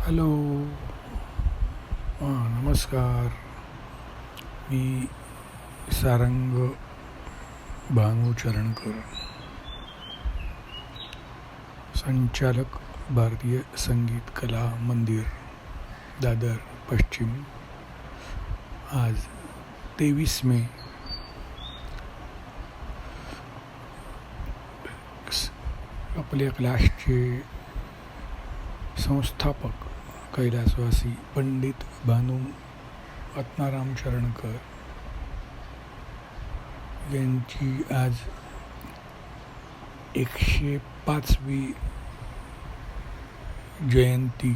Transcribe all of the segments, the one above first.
Hello. नमस्कार. मी सारंग भानू चरणकर, संचालक भारतीय संगीत कला मंदिर, दादर पश्चिम. आज 23 मे. आपल्या क्लासचे संस्थापक कैलासवासी पंडित भानू आत्माराम चरणकर यांची आज 105वी जयंती.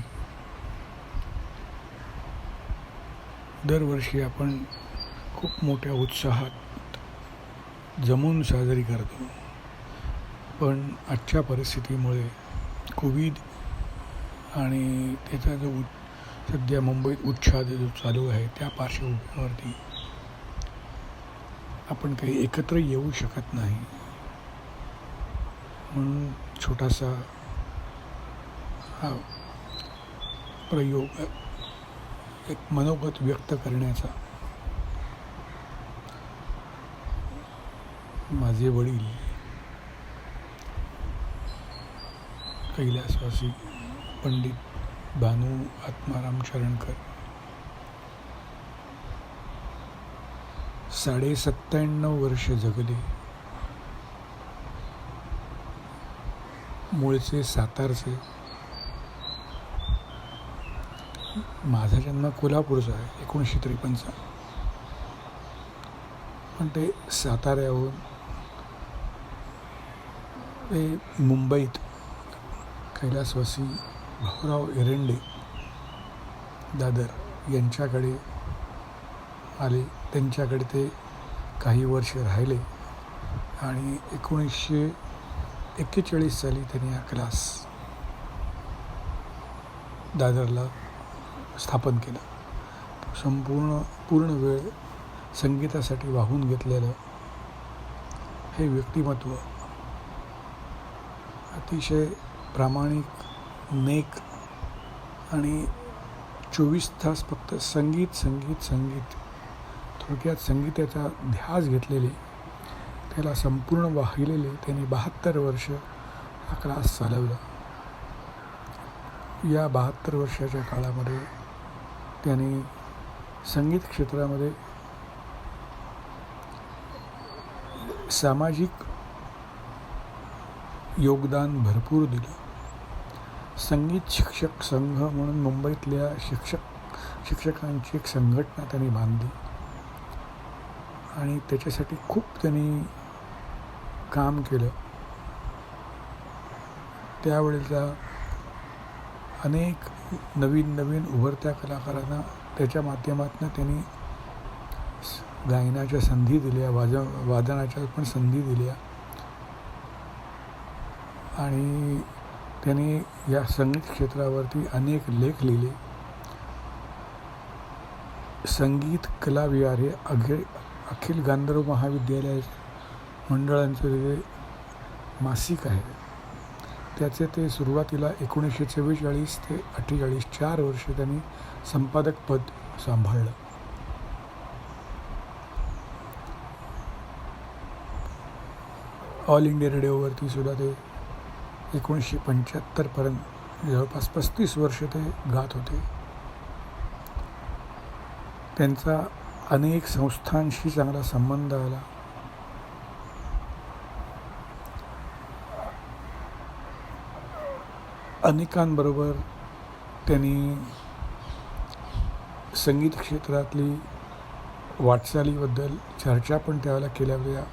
दरवर्षी आपण खूप मोठ्या उत्साहात जमून साजरी करतो, पण आजच्या परिस्थितीमुळे कोविड आणि त्याचा जो सध्या मुंबईत उच्छाद जो चालू आहे त्या पार्श्वभूमीवरती आपण काही एकत्र येऊ शकत नाही. म्हणून छोटासा हा प्रयोग, एक मनोगत व्यक्त करण्याचा. माझे वडील कैलासवासी पंडित भानू आत्माराम चरणकर 97 वर्ष जगले. मूळचे सातारचे. माझा जन्म कोल्हापूरचा आहे, 1953. पण ते साताऱ्याहून ते मुंबईत कैलासवासी भाऊराव एरंडे दादर यांच्याकडे आले. त्यांच्याकडे ते काही वर्ष राहिले आणि 1941 साली त्यांनी हा क्लास दादरला स्थापन केला. पूर्ण वेळ संगीतासाठी वाहून घेतलेलं हे व्यक्तिमत्व अतिशय प्रामाणिक, नेक आणि 24 तास फक्त संगीत संगीत संगीत, थोडक्यात संगीताचा ध्यास घेतलेले, त्याला संपूर्ण वाहिलेले त्यांनी 72 वर्ष हा क्लास चालवला. या 72 वर्षाच्या काळामध्ये त्यांनी संगीत क्षेत्रामध्ये सामाजिक योगदान भरपूर दिलं. संगीत शिक्षक संघ म्हणून मुंबईतल्या शिक्षकांची एक संघटना त्यांनी बांधली आणि त्याच्यासाठी खूप त्यांनी काम केलं. त्यावेळेला अनेक नवीन उभरत्या कलाकारांना त्याच्या माध्यमातून त्यांनी गायनाच्या संधी दिल्या, वादनाच्या पण संधी दिल्या आणि त्यांनी या संगीत क्षेत्रावरती अनेक लेख लिहिले. संगीत कला विहार हे अखिल गांधर्व महाविद्यालय मंडळांचं जे मासिक आहे, त्याचे ते सुरुवातीला 1944 ते 48 4 वर्ष त्यांनी संपादक पद सांभाळलं. ऑल इंडिया रेडिओवरती सुद्धा ते 1975 पर्यंत जवळपास 35 वर्ष ते गात होते. त्यांचा अनेक संस्थांशी चांगला संबंध आला. अनेकांबरोबर त्यांनी संगीत क्षेत्रातली वाटचालीबद्दल चर्चा पण त्यावेळेला केल्या होत्या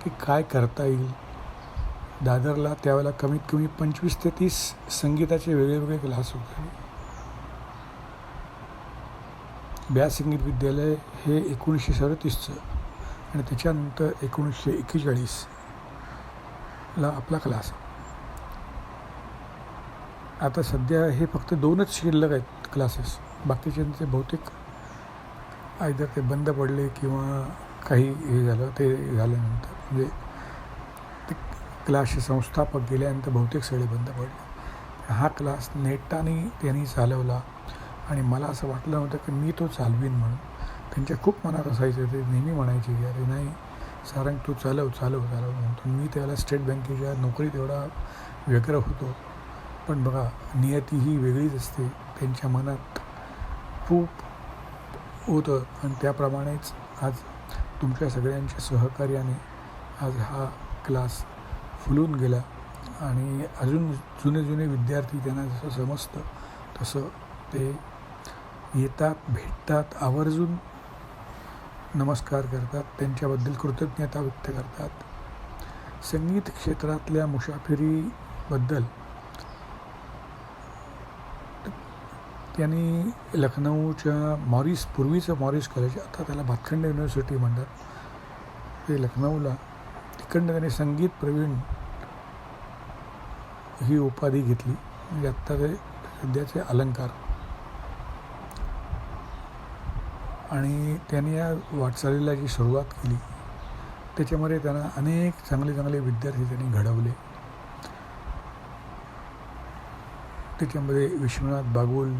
की काय करता येईल. दादरला त्यावेळेला कमीत कमी 25 ते 30 संगीताचे वेगवेगळे क्लास होते. व्यास संगीत विद्यालय हे 1937चं आणि त्याच्यानंतर 1941ला आपला क्लास. आता सध्या हे फक्त 2च शिल्लक आहेत क्लासेस. बाकीच्यांचे बहुतेक आयदर ते बंद पडले किंवा काही हे झालं. ते झाल्यानंतर म्हणजे ते क्लासचे संस्थापक गेल्यानंतर बहुतेक सगळे बंद पडले. हा क्लास नेटाने त्यांनी चालवला आणि मला असं वाटलं नव्हतं की मी तो चालवीन म्हणून. त्यांच्या खूप मनात असायचं, ते नेहमी म्हणायचे की अरे नाही सारंग तू चालव चालव चालव म्हणतो. मी त्यावेळेला स्टेट बँकेच्या नोकरीत एवढा व्यग्र होतो. पण बघा नियती ही वेगळीच असते, त्यांच्या मनात खूप होतं आणि त्याप्रमाणेच आज तुमच्या सगळ्यांच्या सहकार्याने आज हा क्लास फुलून गेला आणि अजून जुने विद्यार्थी त्यांना जसं समजतं तसं ते येतात, भेटतात, आवर्जून नमस्कार करतात, त्यांच्याबद्दल कृतज्ञता व्यक्त करतात. संगीत क्षेत्रातल्या मुसाफिरीबद्दल त्यांनी लखनऊच्या पूर्वीचं मॉरिस कॉलेज, आता त्याला भातखंड युनिव्हर्सिटी म्हणतात, ते लखनऊला तिकडनं त्यांनी संगीत प्रवीण ही उपाधी घेतली. म्हणजे आत्ता ते सध्याचे अलंकार. आणि त्यांनी या वाटचालीला जी सुरुवात केली त्याच्यामध्ये त्यांना अनेक चांगले विद्यार्थी त्यांनी घडवले. त्याच्यामध्ये विश्वनाथ बागुल,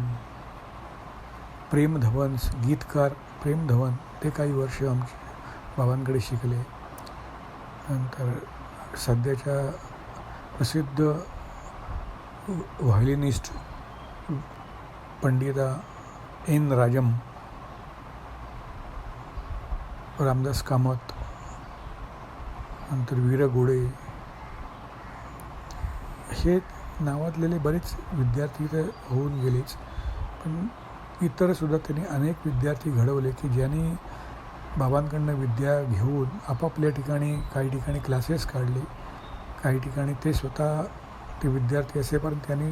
प्रेम धवन, गीतकार प्रेम धवन, ते काही वर्ष आमच्या बाबांकडे शिकले. नंतर सध्याच्या प्रसिद्ध व्हायोलिनिस्ट पंडिता एन राजम, रामदास कामत, नंतर वीर गोडे, हे नावाजलेले बरेच विद्यार्थी तर होऊन गेलेच, पण इतरसुद्धा त्यांनी अनेक विद्यार्थी घडवले की ज्यांनी बाबांकडनं विद्या घेऊन आपापल्या ठिकाणी काही ठिकाणी क्लासेस काढले, काही ठिकाणी ते स्वतः ते विद्यार्थी असेपर्यंत त्यांनी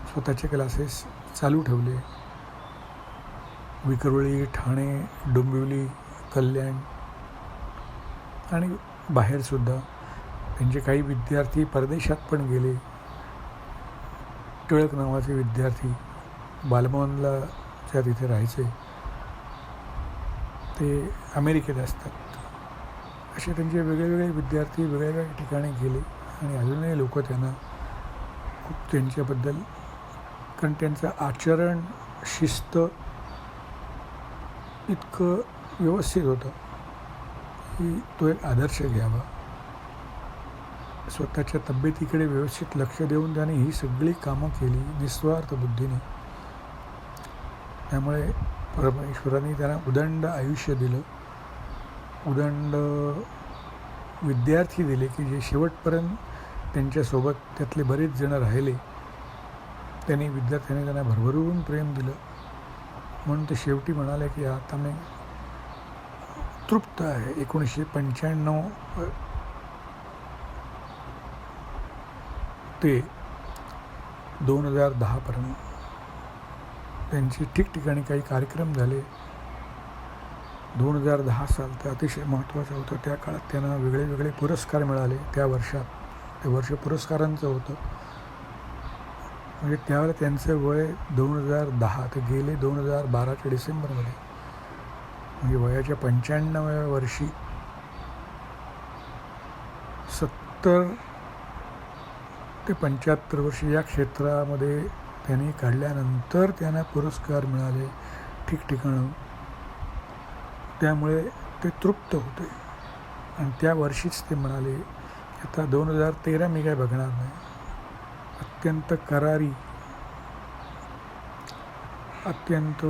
स्वतःचे क्लासेस चालू ठेवले. विक्रोळी, ठाणे, डोंबिवली, कल्याण आणि बाहेरसुद्धा त्यांचे काही विद्यार्थी परदेशात पण गेले. टिळक नावाचे विद्यार्थी बालभवनला त्या तिथे राहायचे, ते अमेरिकेत असतात. असे त्यांचे वेगवेगळे विद्यार्थी वेगवेगळ्या ठिकाणी गेले आणि अजूनही लोक त्यांना खूप त्यांच्याबद्दल, कारण त्यांचं आचरण, शिस्त इतकं व्यवस्थित होतं की तो एक आदर्श घ्यावा. स्वतःच्या तब्येतीकडे व्यवस्थित लक्ष देऊन त्याने ही सगळी कामं केली निस्वार्थ बुद्धीने. त्यामुळे परमेश्वराने त्यांना उदंड आयुष्य दिलं, उदंड विद्यार्थी दिले की जे शेवटपर्यंत त्यांच्यासोबत त्यातले बरेच जण राहिले. त्यांनी विद्यार्थ्यांनी त्यांना भरभरून प्रेम दिलं, म्हणून ते शेवटी म्हणाले की आता मी तृप्त आहे. 1995 ते 2010पर्यंत त्यांचे ठिकठिकाणी काही कार्यक्रम झाले. 2010 साल तर अतिशय महत्त्वाचं होतं. त्या काळात त्यांना वेगळे पुरस्कार मिळाले. त्या वर्षात ते वर्ष पुरस्कारांचं होतं. म्हणजे त्यावेळेला त्यांचं वय 2010 ते गेले 2012च्या डिसेंबरमध्ये, म्हणजे वयाच्या 95व्या वर्षी 70 ते 75 वर्ष या क्षेत्रामध्ये त्यांनी काढल्यानंतर त्यांना पुरस्कार मिळाले ठिकठिकाणं. त्यामुळे ते तृप्त होते आणि त्या वर्षीच ते म्हणाले आता 2013 मी काय बघणार नाही. अत्यंत करारी, अत्यंत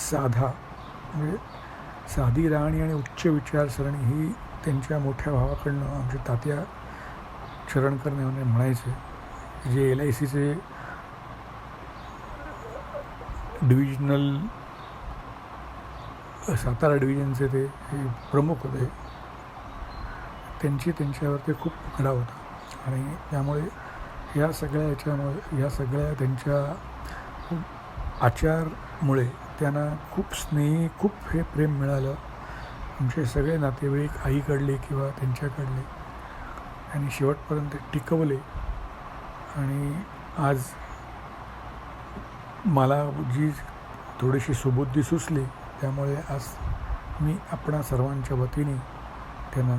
साधा, म्हणजे साधी राहणी आणि उच्च विचारसरणी ही त्यांच्या मोठ्या भावाकडनं आमचे तात्या चरणकर म्हणायचे, जे LICचे डिव्हिजनल सातारा डिव्हिजनचे ते प्रमुख होते. त्यांच्यावर ते खूप पकडा होता आणि त्यामुळे या सगळ्या त्यांच्या आचारमुळे त्यांना खूप स्नेही, खूप हे प्रेम मिळालं. आमचे सगळे नातेवाईक आईकडले किंवा त्यांच्याकडले आणि शेवटपर्यंत टिकवले. आणि आज मला जी थोडीशी सुबुद्धी सुचली त्यामुळे आज मी आपणा सर्वांच्या वतीने त्यांना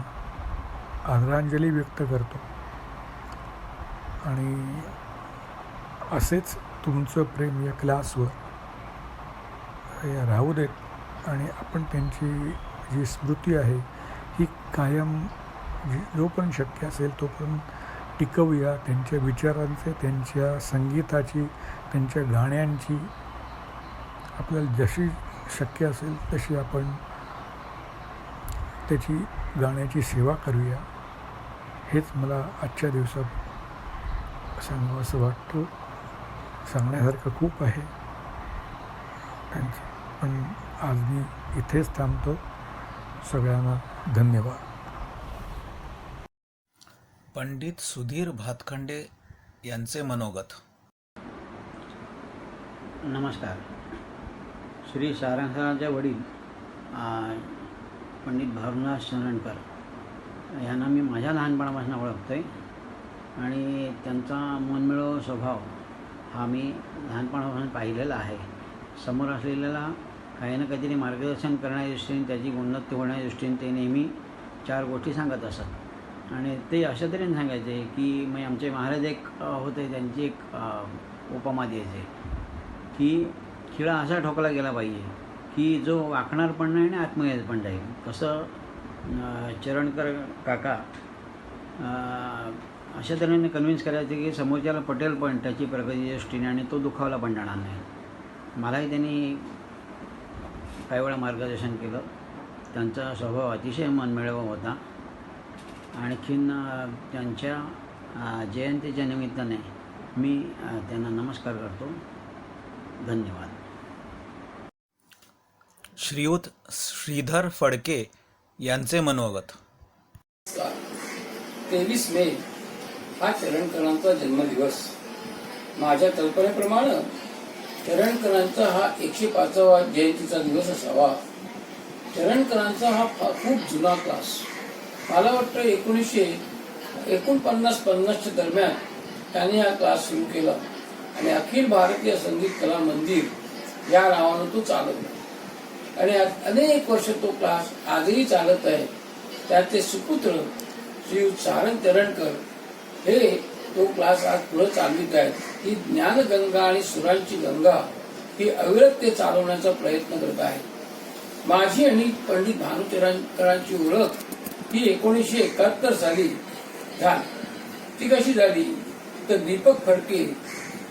आदरांजली व्यक्त करतो आणि असेच तुमचं प्रेम या क्लासवर राहू देत आणि आपण त्यांची जी स्मृती आहे ही कायम जोपर्यंत शक्य असेल तोपर्यंत टिकवूया. त्यांच्या विचारांचे, त्यांच्या संगीताची, त्यांच्या गाण्यांची आपल्याला जशी शक्य असेल तशी आपण त्याची गाण्याची सेवा करूया. हेच मला आजच्या दिवसात सांगावं असं वाटतं. सांगण्यासारखं खूप आहे त्यांचं, पण आज मी इथेच थांबतो. सगळ्यांना धन्यवाद. पंडित सुधीर भातखंडे यांचे मनोगत. नमस्कार. श्री सारंगसरांचे वडील पंडित भावनाथ शरणकर यांना मी माझ्या लहानपणापासून ओळखतो आहे आणि त्यांचा मनमिळावू स्वभाव हा मी लहानपणापासून पाहिलेला आहे. समोर असलेल्याला काही ना काहीतरी मार्गदर्शन करण्याच्या दृष्टीने, त्याची उन्नती होण्याच्या दृष्टीने ते नेहमी 4 गोष्टी सांगत असत आणि ते अशा तऱ्हेने सांगायचे की मग आमचे महाराज एक होते, त्यांची एक उपमा द्यायचे की खिळा असा ठोकला गेला पाहिजे की जो वाकणार पण नाही आणि आत्मयेत पण जाईल. कसं चरणकर काका अशा तऱ्हेने कन्व्हिन्स करायचे की समोरच्याला पटेल पण त्याची प्रगतीच्या दृष्टीने आणि तो दुखावला पण जाणार नाही. मलाही त्यांनी काही वेळा मार्गदर्शन केलं. त्यांचा स्वभाव अतिशय मनमिळावा होता. आणखीन त्यांच्या जयंतीच्या निमित्ताने मी त्यांना नमस्कार करतो. धन्यवाद. श्रीयुत श्रीधर फडके यांचे मनोगत. 23 मे हा चरणकरांचा जन्मदिवस. माझ्या कल्पनेप्रमाणे चरणकरांचा हा 105वा जयंतीचा दिवस असावा. चरणकरांचा हा खूप जुना क्लास. मला वाटतं 1949-50च्या दरम्यान त्यांनी हा क्लास सुरू केला आणि अखिल भारतीय संगीत कला मंदिर या नावानं तो चालवला आणि अनेक वर्ष तो क्लास आजही चालत आहे. त्याचे सुपुत्र श्रीयुत सारंग चरणकर हे तो क्लास आज पुढे चालवित आहेत. ही ज्ञानगंगा आणि सुरांची गंगा ही अविरत ते चालवण्याचा प्रयत्न करत आहेत. माझी आणि पंडित भानू चरणकरांची ओळख ही 1971 साली झाली. ती कशी झाली तर दीपक फडके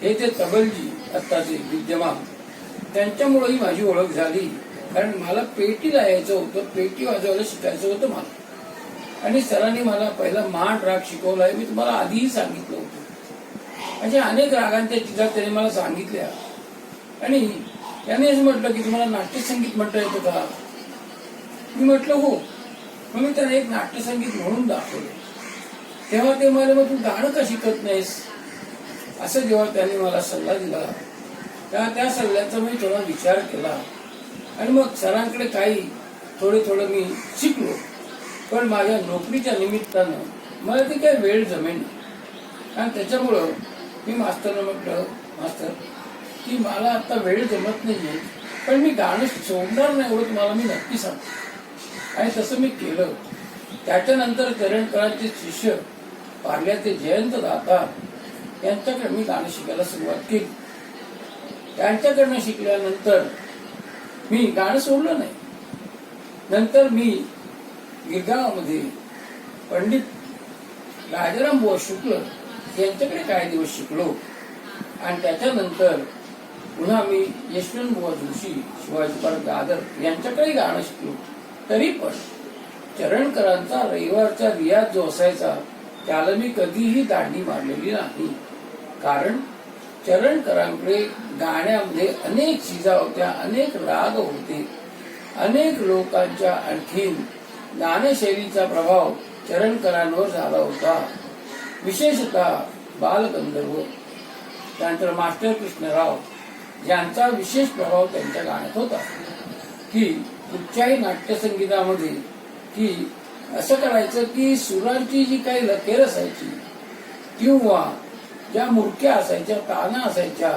हे ते तबलजी आत्ताचे विद्यमान, त्यांच्यामुळेही माझी ओळख झाली. कारण मला पेटीला यायचं होतं, पेटी वाजवायला शिकायचं होतं मला. आणि सरांनी मला पहिला मांड राग शिकवला आहे. मी तुम्हाला आधीही सांगितलं होतं. अशा अनेक रागांच्या चिजा त्यांनी मला सांगितल्या आणि त्याने असं म्हटलं की तुम्हाला नाट्यसंगीत म्हणता येतं का? मी म्हटलं हो. मग मी त्यांना एक नाट्यसंगीत म्हणून दाखवलं. तेव्हा ते म्हणाले मग तू गाणं का शिकत नाहीस असं जेव्हा त्यांनी मला सल्ला दिला तेव्हा त्या सल्ल्याचा मी थोडा विचार केला आणि मग सरांकडे काही थोडं मी शिकलो. पण माझ्या नोकरीच्या निमित्तानं मला ते काही वेळ जमेल आणि त्याच्यामुळं मी मास्तरला म्हटलं, मास्तर की मला आता वेळ जमत नाहीये, पण मी गाणं सोडणार नाही एवढं तुम्हाला मी नक्की सांगतो. आणि तसं मी केलं. त्याच्यानंतर चरणकरांचे शिष्य पार्ल्याचे जयंत दाता यांच्याकडे मी गाणं शिकायला सुरुवात केली. त्यांच्याकडनं शिकल्यानंतर मी गाणं सोडलं नाही. नंतर मी गिरगावामध्ये पंडित राजाराम बुवा शुक्ल यांच्याकडे काही दिवस शिकलो आणि त्याच्यानंतर पुन्हा मी यशवंत बुवा जोशी, शिवाजी पार्क दादर यांच्याकडे गाणं शिकलो. तरी पण चरणकरांचा रविवारचा रियाज जो असायचा त्याला मी कधीही दांडी मारलेली नाही. कारण चरणकरांकडे गाण्यामध्ये अनेक चिजा होत्या, अनेक राग होते, अनेक लोकांच्या आणखीन गानशैलीचा प्रभाव चरणकरांवर झाला होता. विशेषतः बालगंधर्व, त्यानंतर मास्टर कृष्णराव यांचा विशेष प्रभाव त्यांच्या गाण्यात होता. की कुठच्याही नाट्यसंगीतामध्ये की असं करायचं की सुरांची जी काही लकेर असायची किंवा ज्या मुरक्या असायच्या, ताना असायच्या,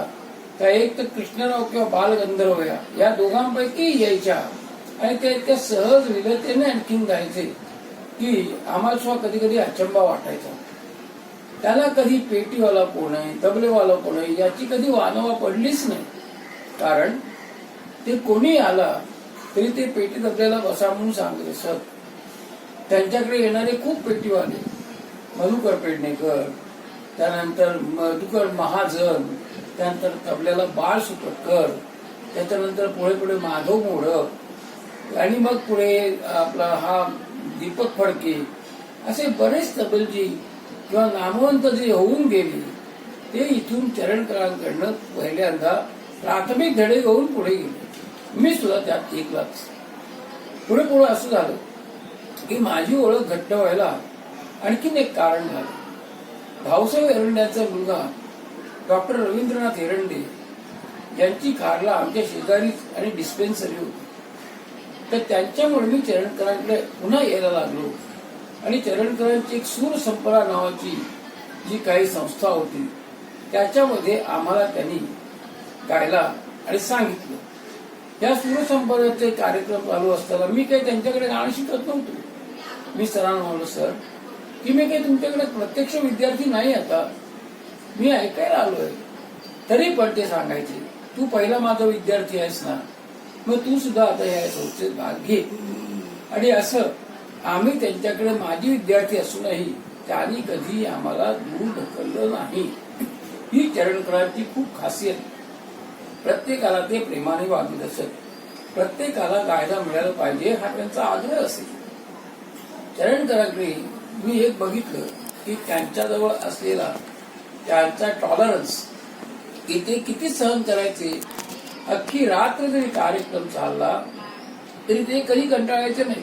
त्या एक तर कृष्णराव किंवा बालगंधर्व या दोघांपैकी यायच्या आणि ते इतक्या सहज विधतेने आणखीन गायचे की आम्हाला सुद्धा कधी कधी अचंबा वाटायचा. त्याला कधी पेटीवाला कोण आहे, तबलेवाला कोण आहे याची कधी वानवा पडलीच नाही. कारण ते कोणी आला तरी ते पेटी तबल्याला बसा म्हणून सांगत असत. त्यांच्याकडे येणारे खूप पेटीवाले, मधुकर पेडणेकर, त्यानंतर मधुकर महाजन, त्यानंतर तबल्याला बाळ सुपटकर, त्याच्यानंतर पुढे पुढे माधव मोडक, आणि मग पुढे आपला हा दीपक फडके, असे बरेच तबलजी किंवा नामवंत जे होऊन गेले ते इथून चरणकरांकडनं पहिल्यांदा प्राथमिक धडे घेऊन पुढे गेले. मी सुद्धा त्यात एकलाच. पुढे पुढे असं झालं की माझी ओळख घट्ट व्हायला आणखीन एक कारण झालं. भाऊसाहेब एरंड्याचा मुलगा डॉक्टर रवींद्रनाथ एरंडे यांची कारला आमच्या शेजारीच आणि डिस्पेन्सरी होती. तर त्यांच्यामुळे मी चरणकरांकडे पुन्हा यायला लागलो आणि चरणकरांची एक सूर संपदा नावाची जी काही संस्था होती त्याच्यामध्ये आम्हाला त्यांनी गायला आणि सांगितलं. या सूरसंपदाचे कार्यक्रम चालू असताना मी काही त्यांच्याकडे गाणं शिकत नव्हतो. मी सरांना म्हणलो, सर की मी काही तुमच्याकडे प्रत्यक्ष विद्यार्थी नाही, आता मी ऐकायला आलोय. तरी पण ते सांगायचे, तू पहिला माझा विद्यार्थी आहेस ना, मग तू सुद्धा आता या संस्थेत भाग घे. आणि असं आम्ही त्यांच्याकडे माजी विद्यार्थी असूनही त्यांनी कधी आम्हाला दूर ढकललं नाही. ही चरणकरांची खूप खासियत. प्रत्येकाला ते प्रेमाने वागत असत. प्रत्येकाला गायला मिळालं पाहिजे हा त्यांचा आग्रह असेल. चरणकरांकडे मी एक बघितलं की त्यांच्याजवळ असलेला त्यांचा टॉलरन्स, की ते किती सहन करायचे. अख्खी रात्र जरी कार्यक्रम चालला तरी ते कधी कंटाळायचे नाही.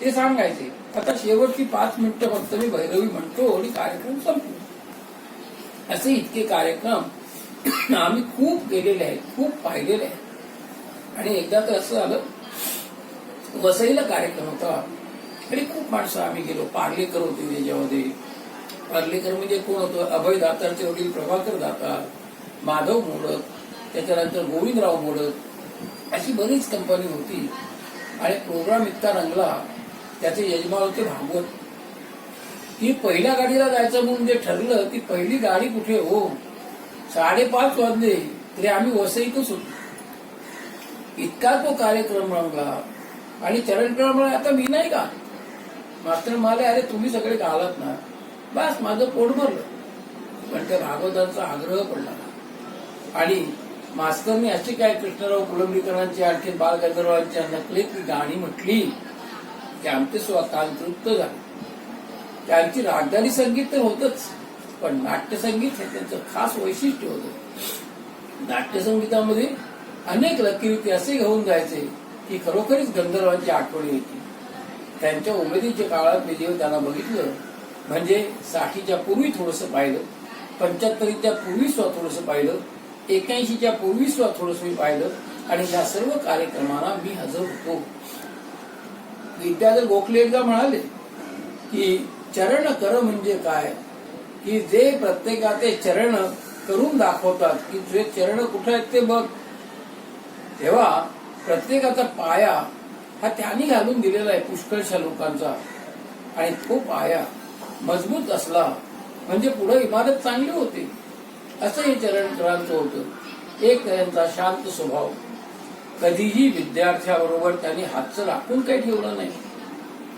ते सांगायचे, आता शेवटची 5 मिनिटं फक्त मी भैरवी म्हणतो आणि कार्यक्रम संपतो. असे इतके कार्यक्रम आम्ही खूप केलेले आहेत, खूप पाहिलेले आहेत. आणि एकदा तर असं झालं, वसईला कार्यक्रम होता आणि खूप माणसं आम्ही गेलो. पार्लेकर होते त्याच्यामध्ये. पार्लेकर म्हणजे कोण होतं? अभय दातारचे वडील प्रभाकर दातार, माधव मोडक, त्याच्यानंतर गोविंदराव मोडक, अशी बरीच कंपनी होती. आणि प्रोग्राम इतका रंगला, त्याचे यजमान होते भागवत. ती पहिल्या गाडीला जायचं म्हणून जे ठरलं, ती पहिली गाडी कुठे हो, 5:30 वाजले तरी आम्ही वसईतच होतो. इतका तो कार्यक्रम रंगला. आणि चरणकरांना म्हणाले, आता मी नाही का? मास्तर म्हणाले, अरे तुम्ही सगळे गालात ना, बस माझं पोट भरलं. पण त्या भागवतांचा आग्रह पडला. आणि मास्तरनी अशी काय कृष्णराव कुलंबीकरांची आणखी बालगंधर्वांच्या नकलेतली गाणी म्हटली की आमचे स्वतः तृप्त झाले. त्यांची रागदारी संगीत तर होतच, पण नाट्यसंगीत हे त्यांचं खास वैशिष्ट्य होतं. नाट्यसंगीतामध्ये अनेक लकीरी ते असे घेऊन जायचे की खरोखरीच गंधर्वांची आठवण येते. त्यांच्या उमेदीच्या काळात मी जेव्हा त्यांना बघितलं, म्हणजे 60च्या पूर्वी थोडंसं पाहिलं, 75च्या पूर्वी सुद्धा थोडंसं पाहिलं, 81च्या पूर्वी सुद्धा थोडंसं मी पाहिलं. आणि या सर्व कार्यक्रमांना मी हजर होतो. विद्याधर गोखले एकदा म्हणाले की चरण कर म्हणजे काय, की जे प्रत्येकाचे चरण करून दाखवतात की तुझे चरण कुठे आहेत ते बघ. तेव्हा प्रत्येकाचा पाया हा त्यांनी घालून दिलेला आहे पुष्कळशा लोकांचा. आणि तो पाया मजबूत असला म्हणजे पुढे इमारत चांगली होते. असं हे चरणकरांचं होतं. एक त्यांचा शांत स्वभाव. कधीही विद्यार्थ्याबरोबर त्यांनी हातचं राखून काही ठेवलं नाही.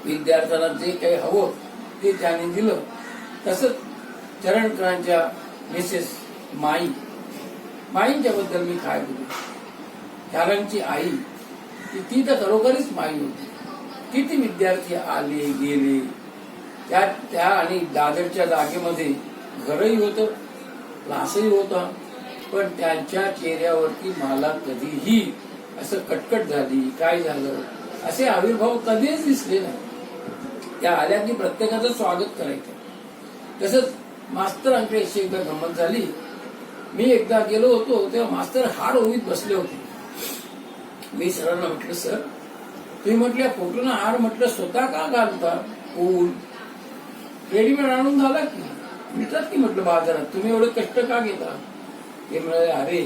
विद्यार्थ्यांना जे काही हवं ते त्यांनी दिलं. तसंच चरणकरांच्या मिसेस माईंच्या बद्दल मी काय बोलू. चरणची आई ती तर खरोखरीच माई होती. किती विद्यार्थी आले गेले, त्या आणि दादरच्या जागेमध्ये घरही होतं, क्लासही होता, पण त्यांच्या चेहऱ्यावरती मला कधीही असं कटकट झाली, काय झालं असे आविर्भाव कधीच दिसले नाही. त्या आल्या की प्रत्येकाचं स्वागत करायचं. तसंच मास्तरांकडे अशी एकदा गंमत झाली. मी एकदा गेलो होतो तेव्हा मास्तर हार ओवीत बसले होते. मी सरांना म्हटलं, सर तुम्ही म्हटल्या फोटोना हार म्हटलं स्वतः का घालता? फूल रेडीमेड आणून घाला की, मिळतात की म्हटलं बाजारात, तुम्ही एवढे कष्ट का घेता? ते म्हणाले, अरे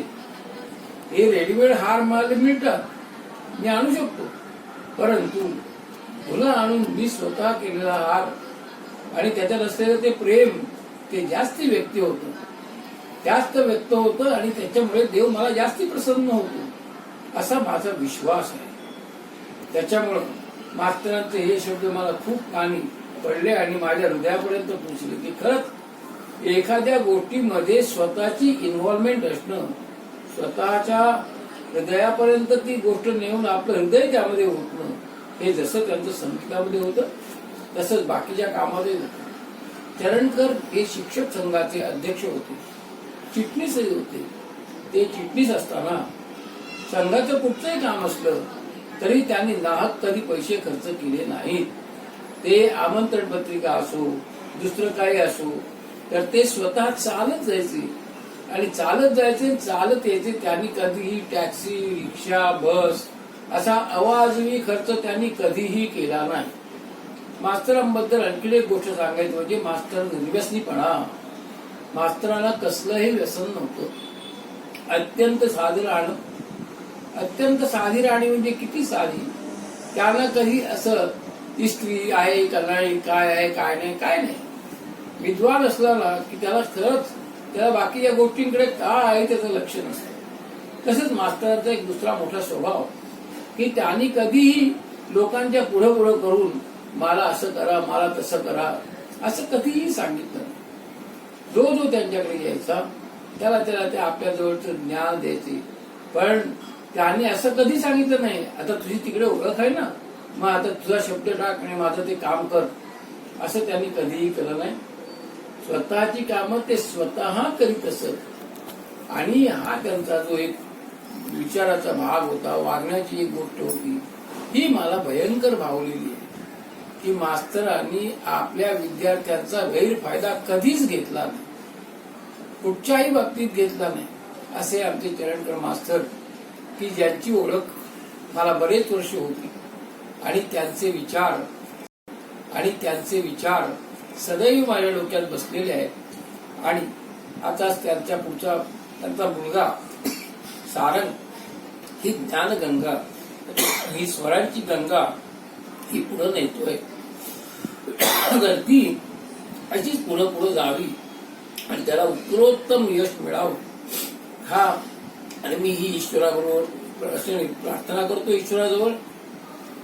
हे रेडीमेड हार मला मिळतात, मी आणू शकतो, परंतु तुला आणून मी स्वतः केलेला हार आणि त्याच्यात असलेलं ते प्रेम ते जास्त व्यक्त होतं आणि त्याच्यामुळे देव मला जास्ती प्रसन्न होतो असा माझा विश्वास आहे. त्याच्यामुळं मास्तरांचे हे शब्द मला खूप कानी पडले आणि माझ्या हृदयापर्यंत पोचले की खरंच एखाद्या गोष्टीमध्ये स्वतःची इन्व्हॉल्वमेंट असणं, स्वतःच्या हृदयापर्यंत ती गोष्ट नेऊन आपलं हृदय त्यामध्ये होतं, हे जसं त्यांचं संगीतामध्ये होतं तसंच बाकीच्या कामामध्ये होतं. चरणकर हे शिक्षक संघाचे अध्यक्ष होते, चिटणीसही होते. ते चिटणीस असताना संघाचं कुठचंही काम असलं तरी त्यांनी नाहक कधी पैसे खर्च केले नाहीत. ते आमंत्रण पत्रिका असो, दुसरं काही असो, तर ते स्वतः चालत जायचे आणि चालत यायचे. त्यांनी कधीही टॅक्सी, रिक्षा, बस असा अवाजवी खर्च त्यांनी कधीही केला नाही. मास्तरांबद्दल आणखी एक गोष्ट सांगायची म्हणजे मास्तर निर्व्यसनीपणा. मास्तरांना कसलंही व्यसन नव्हतं. अत्यंत साधी राहणी म्हणजे किती साधी. त्यांना कधी असं ती स्त्री आहे का नाही, काय आहे काय नाही. विद्वान असला ना की त्याला बाकीच्या गोष्टींकडे काय आहे त्याचं लक्ष नसतं. तसंच मास्तरांचा एक दुसरा मोठा स्वभाव की त्यांनी कधीही लोकांच्या पुढं करून मला असं करा, मला तसं करा असं कधीही सांगितलं नाही. जो त्यांच्याकडे यायचा त्याला ते आपल्या जवळचं ज्ञान द्यायचे. पण त्यांनी असं कधी सांगितलं नाही आता तुझी तिकडे ओळख आहे ना, मग आता तुझा शब्द टाक आणि माझं ते काम कर, असं त्यांनी कधीही केलं नाही. स्वतःची कामं ते स्वतः करीत असत. आणि हा त्यांचा जो एक विचाराचा भाग होता, वागण्याची एक गोष्ट होती, ही मला भयंकर भावलेली आहे की मास्तरांनी आपल्या विद्यार्थ्यांचा गैरफायदा कधीच घेतला नाही, कुठच्याही बाबतीत घेतला नाही. असे आमचे चरणकर मास्तर की ज्यांची ओळख मला बरेच वर्ष होती आणि त्यांचे विचार सदैव माझ्या डोक्यात बसलेले आहेत. आणि आता त्यांचा मुलगा सारंग ही ज्ञानगंगा, ही स्वरांची गंगा ही पुढे नेतोय. ती अशीच पुढे जावी आणि त्याला उत्तरोत्तम यश मिळावं हा, आणि मी ही ईश्वराबरोबर प्रार्थना करतो ईश्वराजवळ.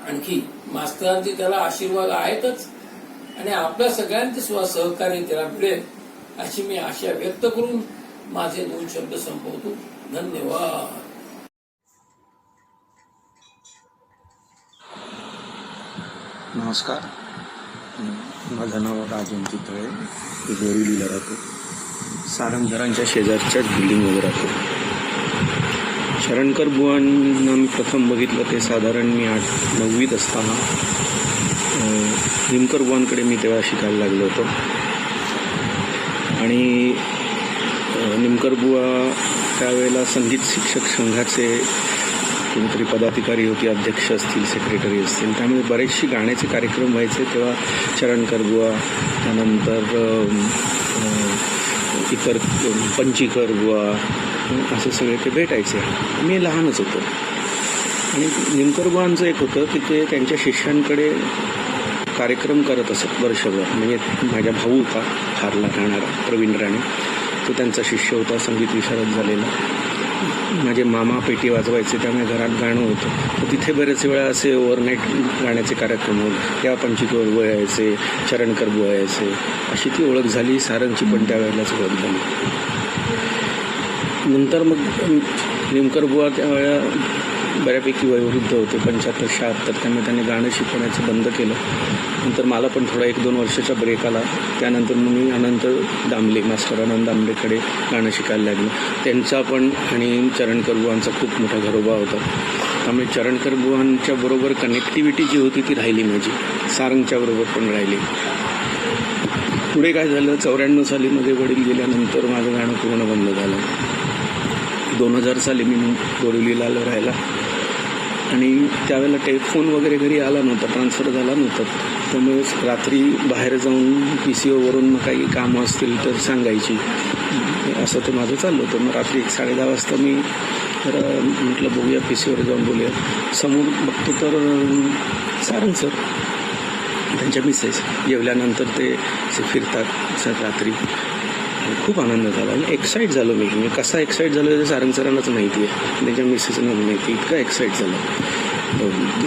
आणखी मास्तरांचे त्याला आशीर्वाद आहेतच आणि आपल्या सगळ्यांचे सहकार्य त्याला मिळेल अशी मी आशा व्यक्त करून माझे 2 शब्द संपवतो. धन्यवाद. नमस्कार, माझं नाव राजन चितळे, मी बोरिवलीला राहतो. सारंगधरांच्या शेजारच्याच बिल्डिंगमध्ये राहतो. शरणकर बुवांना मी प्रथम बघितलं ते साधारण मी 8-9वीत असताना निमकर बुवांकडे मी तेव्हा शिकायला लागलो होतो. आणि निमकर बुवा त्यावेळेला संगीत शिक्षक संघाचे कोणीतरी पदाधिकारी होते, अध्यक्ष असतील, सेक्रेटरी असतील, त्यामुळे बरेचसे गाण्याचे कार्यक्रम व्हायचे. तेव्हा चरणकर बुवा, त्यानंतर इतर पंचीकर बुवा असे सगळे ते भेटायचे. मी लहानच होतो. आणि निमकर बुवांचं एक होतं की ते त्यांच्या शिष्यांकडे कार्यक्रम करत असत वर्षभर. म्हणजे माझा भाऊ होता खारला राहणारा प्रवीण राणे, तो त्यांचा शिष्य होता, संगीत विशारद झालेला. माझे मामा पेटी वाजवायचे, त्यामुळे घरात गाणं होतं. तर तिथे बरेच वेळा असे ओव्हरनाईट गाण्याचे कार्यक्रम होत. तेव्हा पंचीकर बुवा यायचे, चरणकर बुवा यायचे, अशी ती ओळख झाली. सारंगची पण त्यावेळेलाच ओळख झाली. नंतर मग निमकर बुवा त्यावेळेला बऱ्यापैकी वयोवृद्ध होते, 75-76, त्यामुळे त्यांनी गाणं शिकवण्याचं बंद केलं. नंतर मला पण थोडा 1-2 वर्षाचा ब्रेक आला. त्यानंतर मग मी अनंत दामले, मास्टर अनंत दामलेकडे गाणं शिकायला लागलो. त्यांचा पण आणि चरणकर बुवांचा खूप मोठा घरोबा होता. त्यामुळे चरणकर बुवांच्या बरोबर कनेक्टिव्हिटी जी होती ती राहिली माझी, सारंगच्या बरोबर पण राहिली. पुढे काय झालं, 94 सालीमध्ये वडील गेल्यानंतर माझं गाणं पूर्ण बंद झालं. 2000 साली मी बोरिवलीला आलो राहायला. आणि त्यावेळेला टेलिफोन वगैरे घरी आला नव्हता, ट्रान्सफर झाला नव्हता. त्यामुळे रात्री बाहेर जाऊन PCOवरून काही कामं असतील तर सांगायची, असं ते माझं चाललं होतं. मग रात्री 10:30 वाजता मी म्हटलं बघूया PCOवर जाऊन बोलूया. समोर बघतो तर सारंग सर, त्यांच्या मिसेस. जेवल्यानंतर ते फिरतात रात्री. खूप आनंद झाला आणि एक्साईट झालो मी कसा एक्साईट झालो ते सारंग सरांनाच माहिती आहे, त्याच्या मिसेसना माहिती. इतका एक्साईट झाला.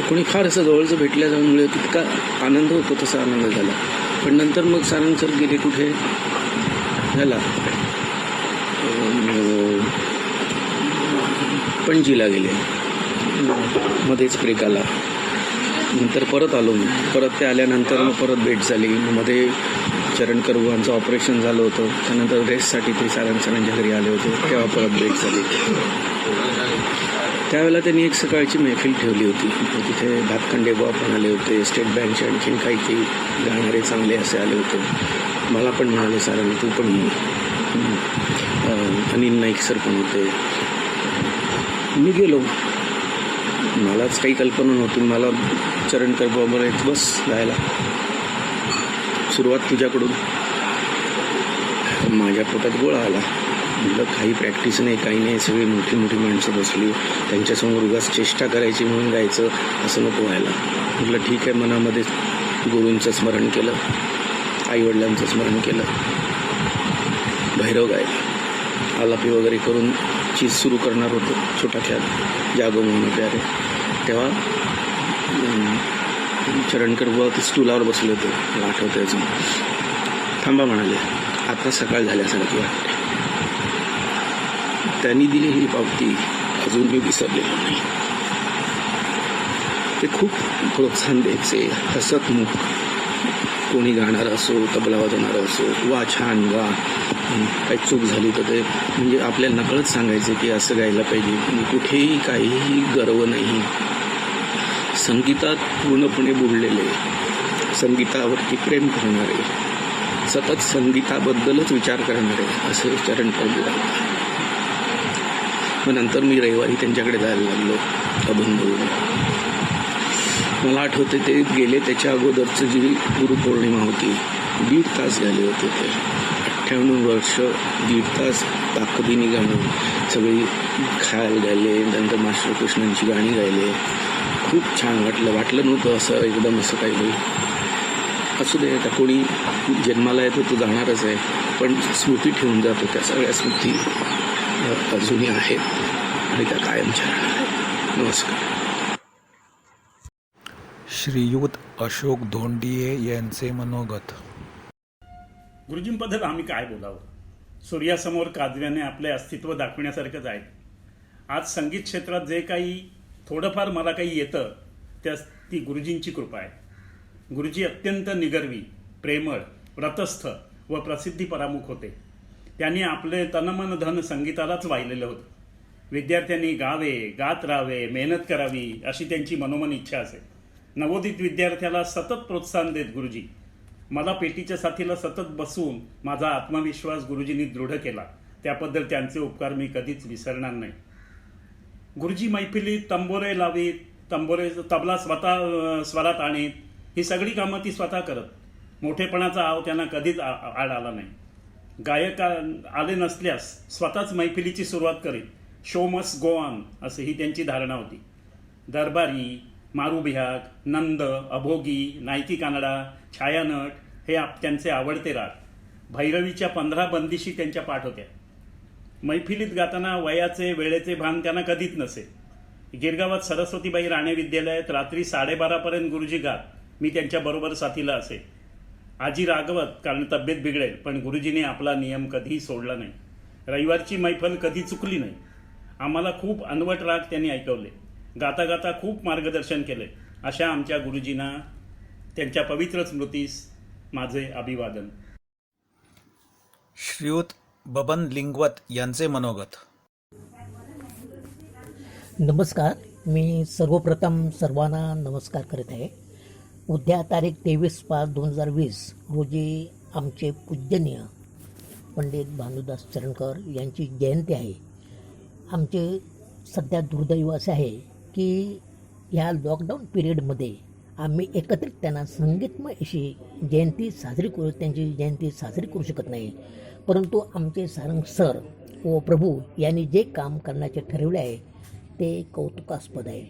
कोणी फार असं जवळचं भेटल्यामुळे तितका आनंद होतो तसा आनंद झाला. पण नंतर मग सारंग सर गेले कुठे ह्याला पणजीला गेले, मध्येच ब्रेक आला. नंतर परत आलो मी. परत ते आल्यानंतर मग परत भेट झाली. मध्ये चरणकर बुवांचं ऑपरेशन झालं होतं, त्यानंतर रेस्टसाठी ते सारंग सरांच्या घरी आले होते, तेव्हा परत भेट झाली. त्यावेळेला त्यांनी एक सकाळची मैफिल ठेवली होती. तिथे भातखंडे बुवा पण आले होते, स्टेट बँकचे आणखीन काही गाणारे चांगले असे आले होते. मला पण म्हणाले सारंग तू पण अनिल नाईक सर पण होते. मी गेलो. मलाच काही कल्पना नव्हती. मला चरणकर बुवा बरं बस जायला, सुरुवात तुझ्याकडून. माझ्या पोटात गोळा आला. म्हटलं काही प्रॅक्टिस नाही, काही नाही, सगळी मोठी मोठी माणसं बसली, त्यांच्यासमोर उगाच चेष्टा करायची म्हणून गायचं असं नको व्हायला. म्हटलं ठीक आहे. मनामध्ये गुरूंचं स्मरण केलं, आईवडिलांचं स्मरण केलं, भैरव गायला, आलापी वगैरे करून चीज सुरू करणार होतो छोटा ख्याल जागो म्हणून प्यारे. तेव्हा चरणकर बुवा ते स्टूलावर बसले होते, मला आठवतं अजून. थांबा म्हणाले, आता सकाळ झाल्यासारखी वाटते. त्यांनी दिलेली पावती अजून मी विसरलेलो नाही. ते खूप प्रोत्साहन द्यायचे, हसतमुख. कोणी गाणारं असो, तबला वाजवणारं असो, वा छान वा, काही चूक झाली तर ते म्हणजे आपल्याला नकळत सांगायचे की असं गायला पाहिजे. कुठेही काहीही गर्व नाही. संगीतात पूर्णपणे बुडलेले, संगीतावरती प्रेम करणारे, सतत संगीताबद्दलच विचार करणारे असे चरणकर बुवा. मग नंतर मी रविवारी त्यांच्याकडे जायला लागलो अभंग. मला आठवते ते गेले त्याच्या अगोदरचं जी गुरुपौर्णिमा होती, 1.5 तास झाले होते ते. 98 वर्ष 1.5 तास ताकदीने गाणं, सगळी ख्याल गायले, नंतर मास्टर कृष्णांची गाणी गायले. खूप छान वाटलं नव्हतं असं एकदम असं काही होईल. असू दे, आता कोणी जन्माला येतो तो जाणारच आहे, पण स्मृती ठेवून जातो. त्या सगळ्या स्मृती अजूनही आहेत आणि त्या कायमच्या राहणार आहेत. नमस्कार. श्रीयुत अशोक धोंडिये यांचे मनोगत. गुरुजींबद्दल आम्ही काय बोलावं. सूर्यासमोर काजव्याने आपले अस्तित्व दाखवण्यासारखंच आहे. आज संगीत क्षेत्रात जे काही थोडंफार मला काही येतं ती गुरुजींची कृपा आहे. गुरुजी अत्यंत निगर्वी, प्रेमळ, व्रतस्थ व प्रसिद्धी परामुख होते. त्यांनी आपले तनमन धन संगीतालाच वाहिलेलं होतं. विद्यार्थ्यांनी गावे, गात राहावे, मेहनत करावी अशी त्यांची मनोमन इच्छा असे. नवोदित विद्यार्थ्याला सतत प्रोत्साहन देत गुरुजी. मला पेटीच्या साथीला सतत बसवून माझा आत्मविश्वास गुरुजींनी दृढ केला. त्याबद्दल त्यांचे उपकार मी कधीच विसरणार नाही. गुरुजी मैफिलीत तंबोरे लावीत, तबला स्वतः स्वरात आणीत. ही सगळी कामं ती स्वतः करत. मोठेपणाचा आव त्यांना कधीच आड आला नाही. गायक आले नसल्यास स्वतःच मैफिलीची सुरुवात करीत. शो मस्ट गो ऑन असे ही त्यांची धारणा होती. दरबारी, मारुबिहाग, नंद, अभोगी, नायकी कानडा, छायानट हे त्यांचे आवडते राग. भैरवीच्या 15 बंदिशी त्यांच्या पाठ होत्या. मैफिलीत गाताना वयाचे वेळेचे भान त्यांना कधीच नसे. गिरगावात सरस्वतीबाई राणे विद्यालयात रात्री 12:30पर्यंत गुरुजी गात. मी त्यांच्याबरोबर साथीला असे. आजी रागवत कारण तब्येत बिघडेल, पण गुरुजीने आपला नियम कधीही सोडला नाही. रविवारची मैफल कधी चुकली नाही. आम्हाला खूप अनवट राग त्यांनी ऐकवले. गाता गाता खूप मार्गदर्शन केले. अशा आमच्या गुरुजींना, त्यांच्या पवित्र स्मृतीस माझे अभिवादन. श्रीयुत बबन लिंगवत यांचे मनोगत. नमस्कार. मी सर्वप्रथम सर्वांना नमस्कार करत आहे. उद्या तारीख 23/5/2020 रोजी आमचे पूजनीय पंडित भानुदास चरणकर यांची जयंती आहे. आमचे सध्या दुर्दैव असे आहे की ह्या लॉकडाऊन पिरियडमध्ये आम्ही एकत्रित त्यांना संगीतमय अशी त्यांची जयंती साजरी करू शकत नाही. परंतु आमचे सारंग सर व प्रभू यांनी जे काम करण्याचे ठरवले आहे ते कौतुकास्पद आहे.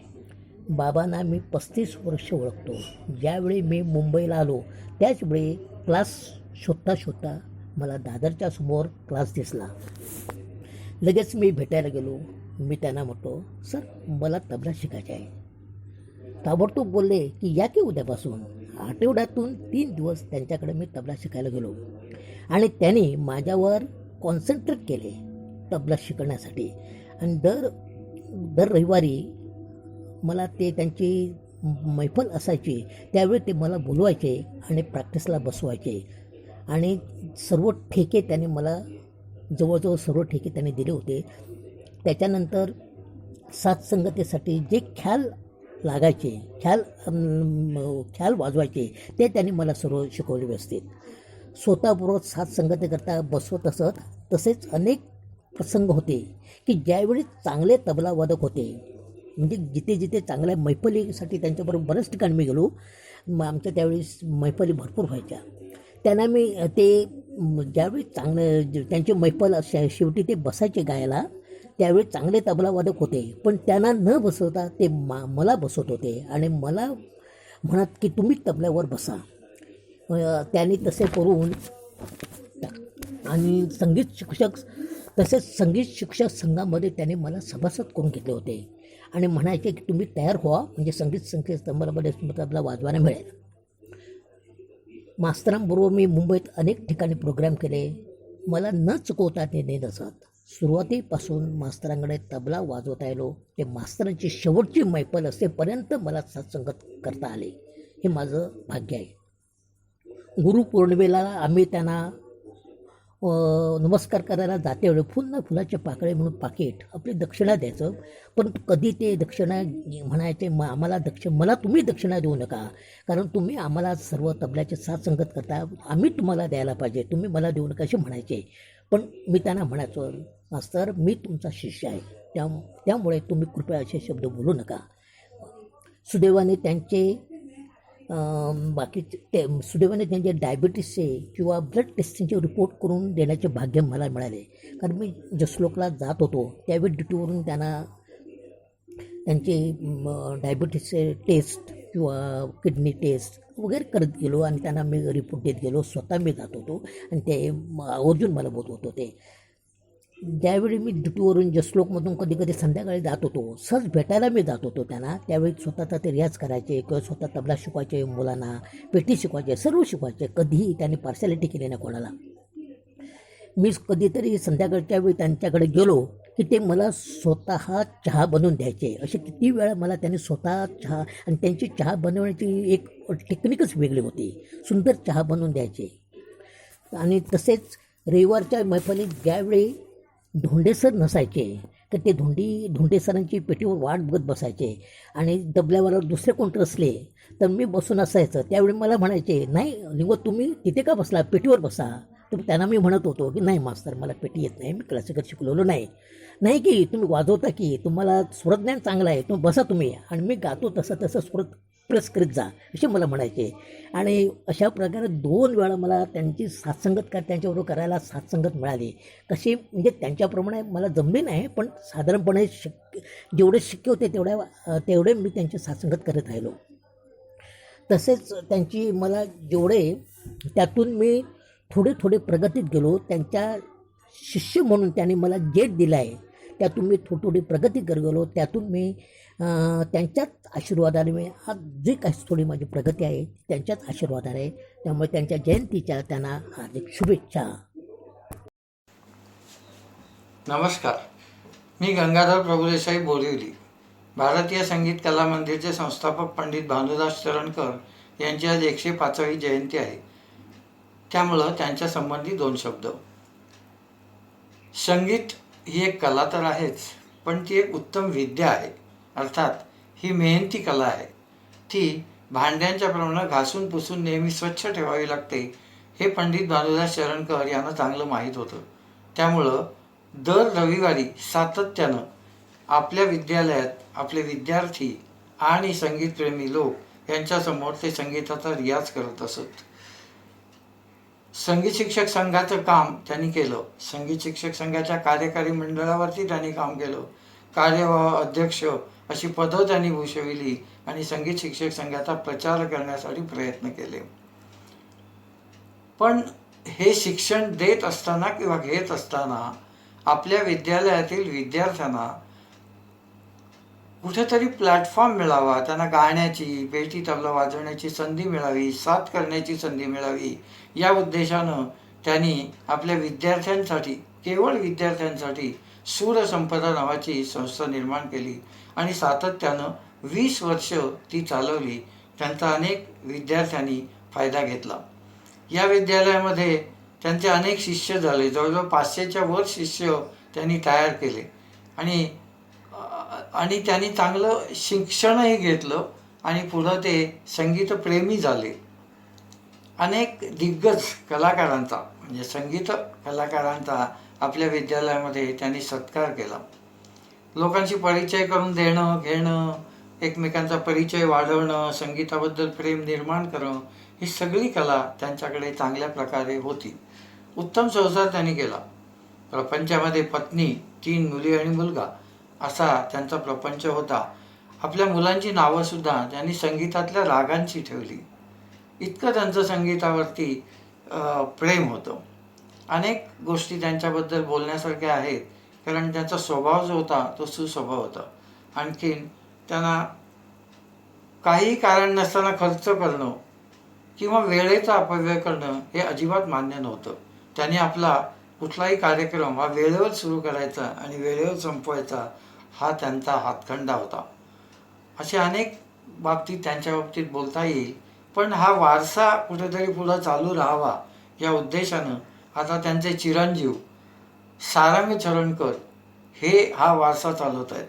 बाबांना मी 35 वर्ष ओळखतो. ज्यावेळी मी मुंबईला आलो त्याचवेळी क्लास शोधता मला दादरच्या समोर क्लास दिसला. लगेच मी भेटायला गेलो. मी त्यांना म्हटलो, सर मला तबला शिकायचा आहे. ताबडतोब बोलले की या की उद्यापासून. आठवड्यातून 3 दिवस त्यांच्याकडे मी तबला शिकायला गेलो आणि त्यांनी माझ्यावर कॉन्सन्ट्रेट केले तबला शिकण्यासाठी. आणि दर रविवारी मला ते त्यांची मैफल असायची त्यावेळी ते मला बोलवायचे आणि प्रॅक्टिसला बसवायचे. आणि सर्व ठेके त्यांनी मला जवळजवळ सर्व ठेके त्यांनी दिले होते. त्याच्यानंतर साथसंगतीसाठी जे ख्याल लागायचे, ख्याल वाजवायचे ते त्यांनी मला सर्व शिकवले व्यवस्थित. स्वतःबरोबर साथसंगतीकरता बसवत असत. तसेच अनेक प्रसंग होते की ज्यावेळी चांगले तबलावादक होते, म्हणजे जिथे जिथे चांगल्या मैफलीसाठी त्यांच्याबरोबर बऱ्याच ठिकाणी मी गेलो. आमच्या त्यावेळी मैफली भरपूर व्हायच्या. त्यांना मी ते ज्यावेळी त्यांची मैफल शेवटी ते बसायचे गायला, त्यावेळी चांगले तबलावादक होते. पण त्यांना न बसवता ते मला बसवत होते आणि मला म्हणत की तुम्ही तबल्यावर बसा. त्यांनी तसे करून आणि संगीत शिक्षक संघामध्ये त्यांनी मला सभासद करून घेतले होते आणि म्हणायचे की तुम्ही तयार व्हा, म्हणजे संगीत स्तंभामध्ये तबला वाजवायला मिळेल. मास्तरांबरोबर मी मुंबईत अनेक ठिकाणी प्रोग्राम केले. मला न चुकवता ते नेत असत. सुरुवातीपासून मास्तरांकडे तबला वाजवता आलो ते मास्तरांची शेवटची मैफल असेपर्यंत मला सत्संगत करता आले. हे माझं भाग्य आहे. गुरुपौर्णिमेला आम्ही त्यांना नमस्कार करायला जातेवेळी फुलाचे पाकळे म्हणून पाकिट आपली दक्षिणा द्यायचं. पण कधी ते दक्षिणा म्हणायचे मला तुम्ही दक्षिणा देऊ नका, कारण तुम्ही आम्हाला सर्व तबल्याचे साथसंगत करता, आम्ही तुम्हाला द्यायला पाहिजे, तुम्ही मला देऊ नका असे म्हणायचे. पण मी त्यांना म्हणायचो, मास्तर मी तुमचा शिष्य आहे, त्यामुळे तुम्ही कृपया असे शब्द बोलू नका. सुदैवाने त्यांचे डायबिटीसचे किंवा ब्लड टेस्टिंगचे रिपोर्ट करून देण्याचे भाग्य मला मिळाले. कारण मी जसलोकला जात होतो त्यावेळी ड्युटीवरून त्यांचे डायबिटीसचे टेस्ट किंवा किडनी टेस्ट वगैरे करत गेलो आणि त्यांना मी रिपोर्ट देत गेलो. स्वतः मी जात होतो आणि ते आवर्जून मला बोलवत होते. ज्यावेळी मी ड्युटीवरून जसलोकमधून कधी कधी संध्याकाळी जात होतो, सहज भेटायला मी जात होतो त्यांना, त्यावेळी स्वतःचा ते रियाज करायचे किंवा स्वतः तबला शिकवायचे, मुलांना पेटी शिकवायचे, सर्व शिकवायचे. कधीही त्यांनी पार्सॅलिटी केली नाही कोणाला. मी कधीतरी संध्याकाळच्या वेळी त्यांच्याकडे गेलो की ते मला स्वतः चहा बनवून द्यायचे. असे किती वेळा मला त्यांनी स्वतः चहा, आणि त्यांची चहा बनवण्याची एक टेक्निकच वेगळी होती. सुंदर चहा बनवून द्यायचे. आणि तसेच रविवारच्या मैफलीत ज्यावेळी धोंडेसर नसायचे तर ते धोंडेसरांची पेटीवर वाट बघत बसायचे आणि तबल्यावर दुसरे कोणते असले तर मी बसून असायचं. त्यावेळी मला म्हणायचे, नाही निवत तुम्ही तिथे का बसला, पेटीवर बसा. तर त्यांना मी म्हणत होतो की नाही मास्तर, मला पेटी येत नाही, मी क्लासिकल शिकलेलो नाही की तुम्ही वाजवता की तुम्हाला स्वरज्ञान चांगलं आहे, तुम्ही बसा तुम्ही आणि मी गातो तसं स्वरत प्रेस करीत जा असे मला म्हणायचे. आणि अशा प्रकारे 2 वेळा मला त्यांची साथसंगत त्यांच्याबरोबर करायला साथसंगत मिळाली. कशी म्हणजे त्यांच्याप्रमाणे मला जमली नाही, पण साधारणपणे जेवढे शक्य होते तेवढे मी त्यांची साथसंगत करत राहिलो. तसेच त्यांची मला जेवढे त्यातून मी थोडे प्रगतीत गेलो. त्यांच्या शिष्य म्हणून त्यांनी मला जेट दिला आहे, त्यातून मी थोडी प्रगती करत गेलो. त्यातून मी त्यांच्याच आशीर्वादाने मी आज जी काही थोडी माझी प्रगती आहे त्यांच्याच आशीर्वादाने. त्यामुळे त्यांच्या जयंतीच्या त्यांना हार्दिक शुभेच्छा. नमस्कार, मी गंगाधर प्रभुदेसाई बोरिवली. भारतीय संगीत कला मंदिरचे संस्थापक पंडित भानुदास चरणकर यांची आज 105वी जयंती आहे. त्यामुळं त्यांच्या संबंधी 2 शब्द. संगीत ही एक कला तर आहेच, पण ती एक उत्तम विद्या आहे. अर्थात ही मेहनती कला आहे. ती भांड्यांच्या प्रमाणे घासून पुसून नेहमी स्वच्छ ठेवावी लागते हे पंडित भानुदास चरणकर यांना चांगलं माहीत होतं. त्यामुळं दर रविवारी सातत्यानं आपल्या विद्यालयात आपले विद्यार्थी आणि संगीतप्रेमी लोक यांच्यासमोर ते संगीताचा रियाज करत असत. संगीत शिक्षक संघाचं काम त्यांनी केलं. संगीत शिक्षक संघाच्या कार्यकारी मंडळावरती त्यांनी काम केलं. कार्यवाह अध्यक्ष अशी पदं त्यांनी भूषविली आणि संगीत शिक्षक संघाचा प्रचार करण्यासाठी प्रयत्न केले. पण हे शिक्षण देत असताना किंवा घेत असताना आपल्या विद्यालयातील विद्यार्थ्यांना कुठेतरी प्लॅटफॉर्म मिळावा, त्यांना गाण्याची, पेटी तबला वाजवण्याची संधी मिळावी, साथ करण्याची संधी मिळावी, या उद्देशानं त्यांनी आपल्या विद्यार्थ्यांसाठी, केवळ विद्यार्थ्यांसाठी सूरसंपदा नावाची संस्था निर्माण केली आणि सातत्यानं 20 वर्ष ती चालवली. त्यांचा अनेक विद्यार्थ्यांनी फायदा घेतला. या विद्यालयामध्ये त्यांचे अनेक शिष्य झाले, जवळजवळ 500च्या वर शिष्य त्यांनी तयार केले आणि त्यांनी चांगलं शिक्षणही घेतलं आणि पुढं ते संगीतप्रेमी झाले. अनेक दिग्गज कलाकारांचा, म्हणजे संगीत कलाकारांचा आपल्या विद्यालयामध्ये त्यांनी सत्कार केला. लोकांशी परिचय करून देणं घेणं, एकमेकांचा परिचय वाढवणं, संगीताबद्दल प्रेम निर्माण करणं, ही सगळी कला त्यांच्याकडे चांगल्या प्रकारे होती. उत्तम संसार त्यांनी केला. प्रपंचामध्ये पत्नी, 3 मुली आणि मुलगा असा त्यांचा प्रपंच होता. आपल्या मुलांची नावंसुद्धा त्यांनी संगीतातल्या रागांची ठेवली. इतकं त्यांचं संगीतावरती प्रेम होतं. अनेक गोष्टी त्यांच्याबद्दल बोलण्यासारख्या आहेत, कारण त्यांचा स्वभाव जो होता तो सुस्वभाव होता. आणखीन त्यांना काही कारण नसताना खर्च करणं किंवा वेळेचा अपव्यय करणं हे अजिबात मान्य नव्हतं. त्यांनी आपला कुठलाही कार्यक्रम हा वेळेवर सुरू करायचा आणि वेळेवर संपवायचा, हा त्यांचा हातखंडा होता. असे अनेक बाबतीत त्यांच्या बाबतीत बोलता येईल. पण हा वारसा कुठेतरी पुढं चालू राहावा या उद्देशानं आता त्यांचे चिरंजीव सारंग चरणकर हे हा वारसा चालवत आहेत.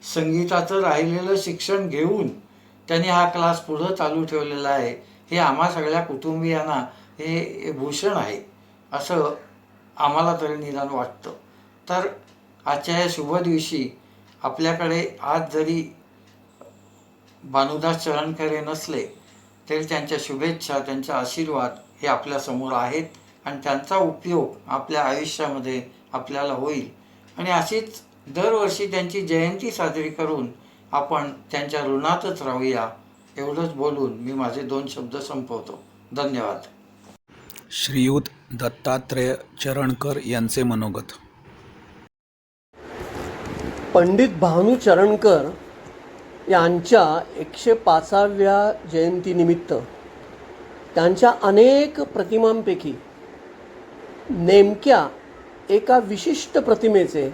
संगीताचं राहिलेलं शिक्षण घेऊन त्यांनी हा क्लास पुढं चालू ठेवलेला आहे. हे आम्हा सगळ्या कुटुंबियांना हे भूषण आहे, असं आम्हाला तरी निदान वाटतं. तर आजच्या या शुभ दिवशी आपल्याकडे आज जरी भानुदास चरणकर नसले तरी त्यांच्या शुभेच्छा, त्यांचे आशीर्वाद हे आपल्यासमोर आहेत आणि त्यांचा उपयोग आपल्या आयुष्यामध्ये आपल्याला होईल. आणि अशीच दरवर्षी त्यांची जयंती साजरी करून आपण त्यांच्या ऋणातच राहूया, एवढंच बोलून मी माझे 2 शब्द संपवतो. धन्यवाद. श्रीयुत दत्तात्रय चरणकर यांचे मनोगत. पंडित भानू चरणकर यांच्या 105व्या जयंतीनिमित्त त्यांच्या अनेक प्रतिमांपैकी नेमक्या एका विशिष्ट प्रतिमेचे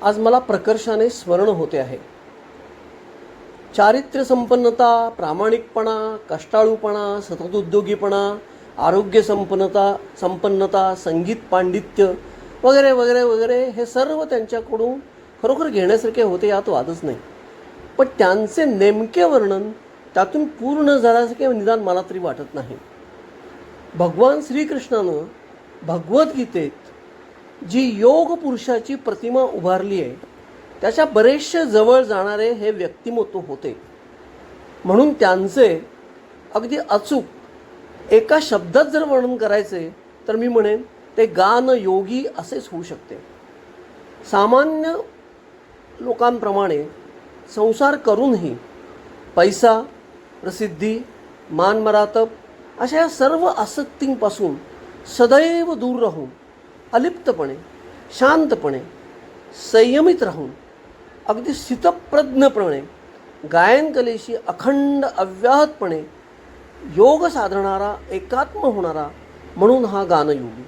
आज मला प्रकर्षाने स्मरण होते आहे. चारित्र्यसंपन्नता, प्रामाणिकपणा, कष्टाळूपणा, सततउद्योगीपणा, आरोग्य संपन्नता, संगीत पांडित्य वगैरे वगैरे वगैरे हे सर्व त्यांच्याकडून खरोखर घेण्यासारखे होते, यात वादच नाही. पण त्यांचे नेमके वर्णन त्यातून पूर्ण झाल्यासारखे निदान मला तरी वाटत नाही. भगवान श्रीकृष्णानं भगवद्गीतेत जी योग पुरुषाची प्रतिमा उभारली आहे त्याच्या बरेचसे जवळ जाणारे हे व्यक्तिमत्व होते. म्हणून त्यांचे अगदी अचूक एका शब्दात जर वर्णन करायचे तर मी म्हणेन ते गान योगी असेच होऊ शकते. सामान्य लोकांप्रमाणे संसार करूनही पैसा, प्रसिद्धी, मानमरातब अशा या सर्व आसक्तींपासून सदैव दूर राहून अलिप्तपणे, शांतपणे, संयमित राहून अगदी स्थितप्रज्ञपणे गायनकलेशी अखंड अव्याहतपणे योग साधणारा, एकात्म होणारा म्हणून हा गानयोगी.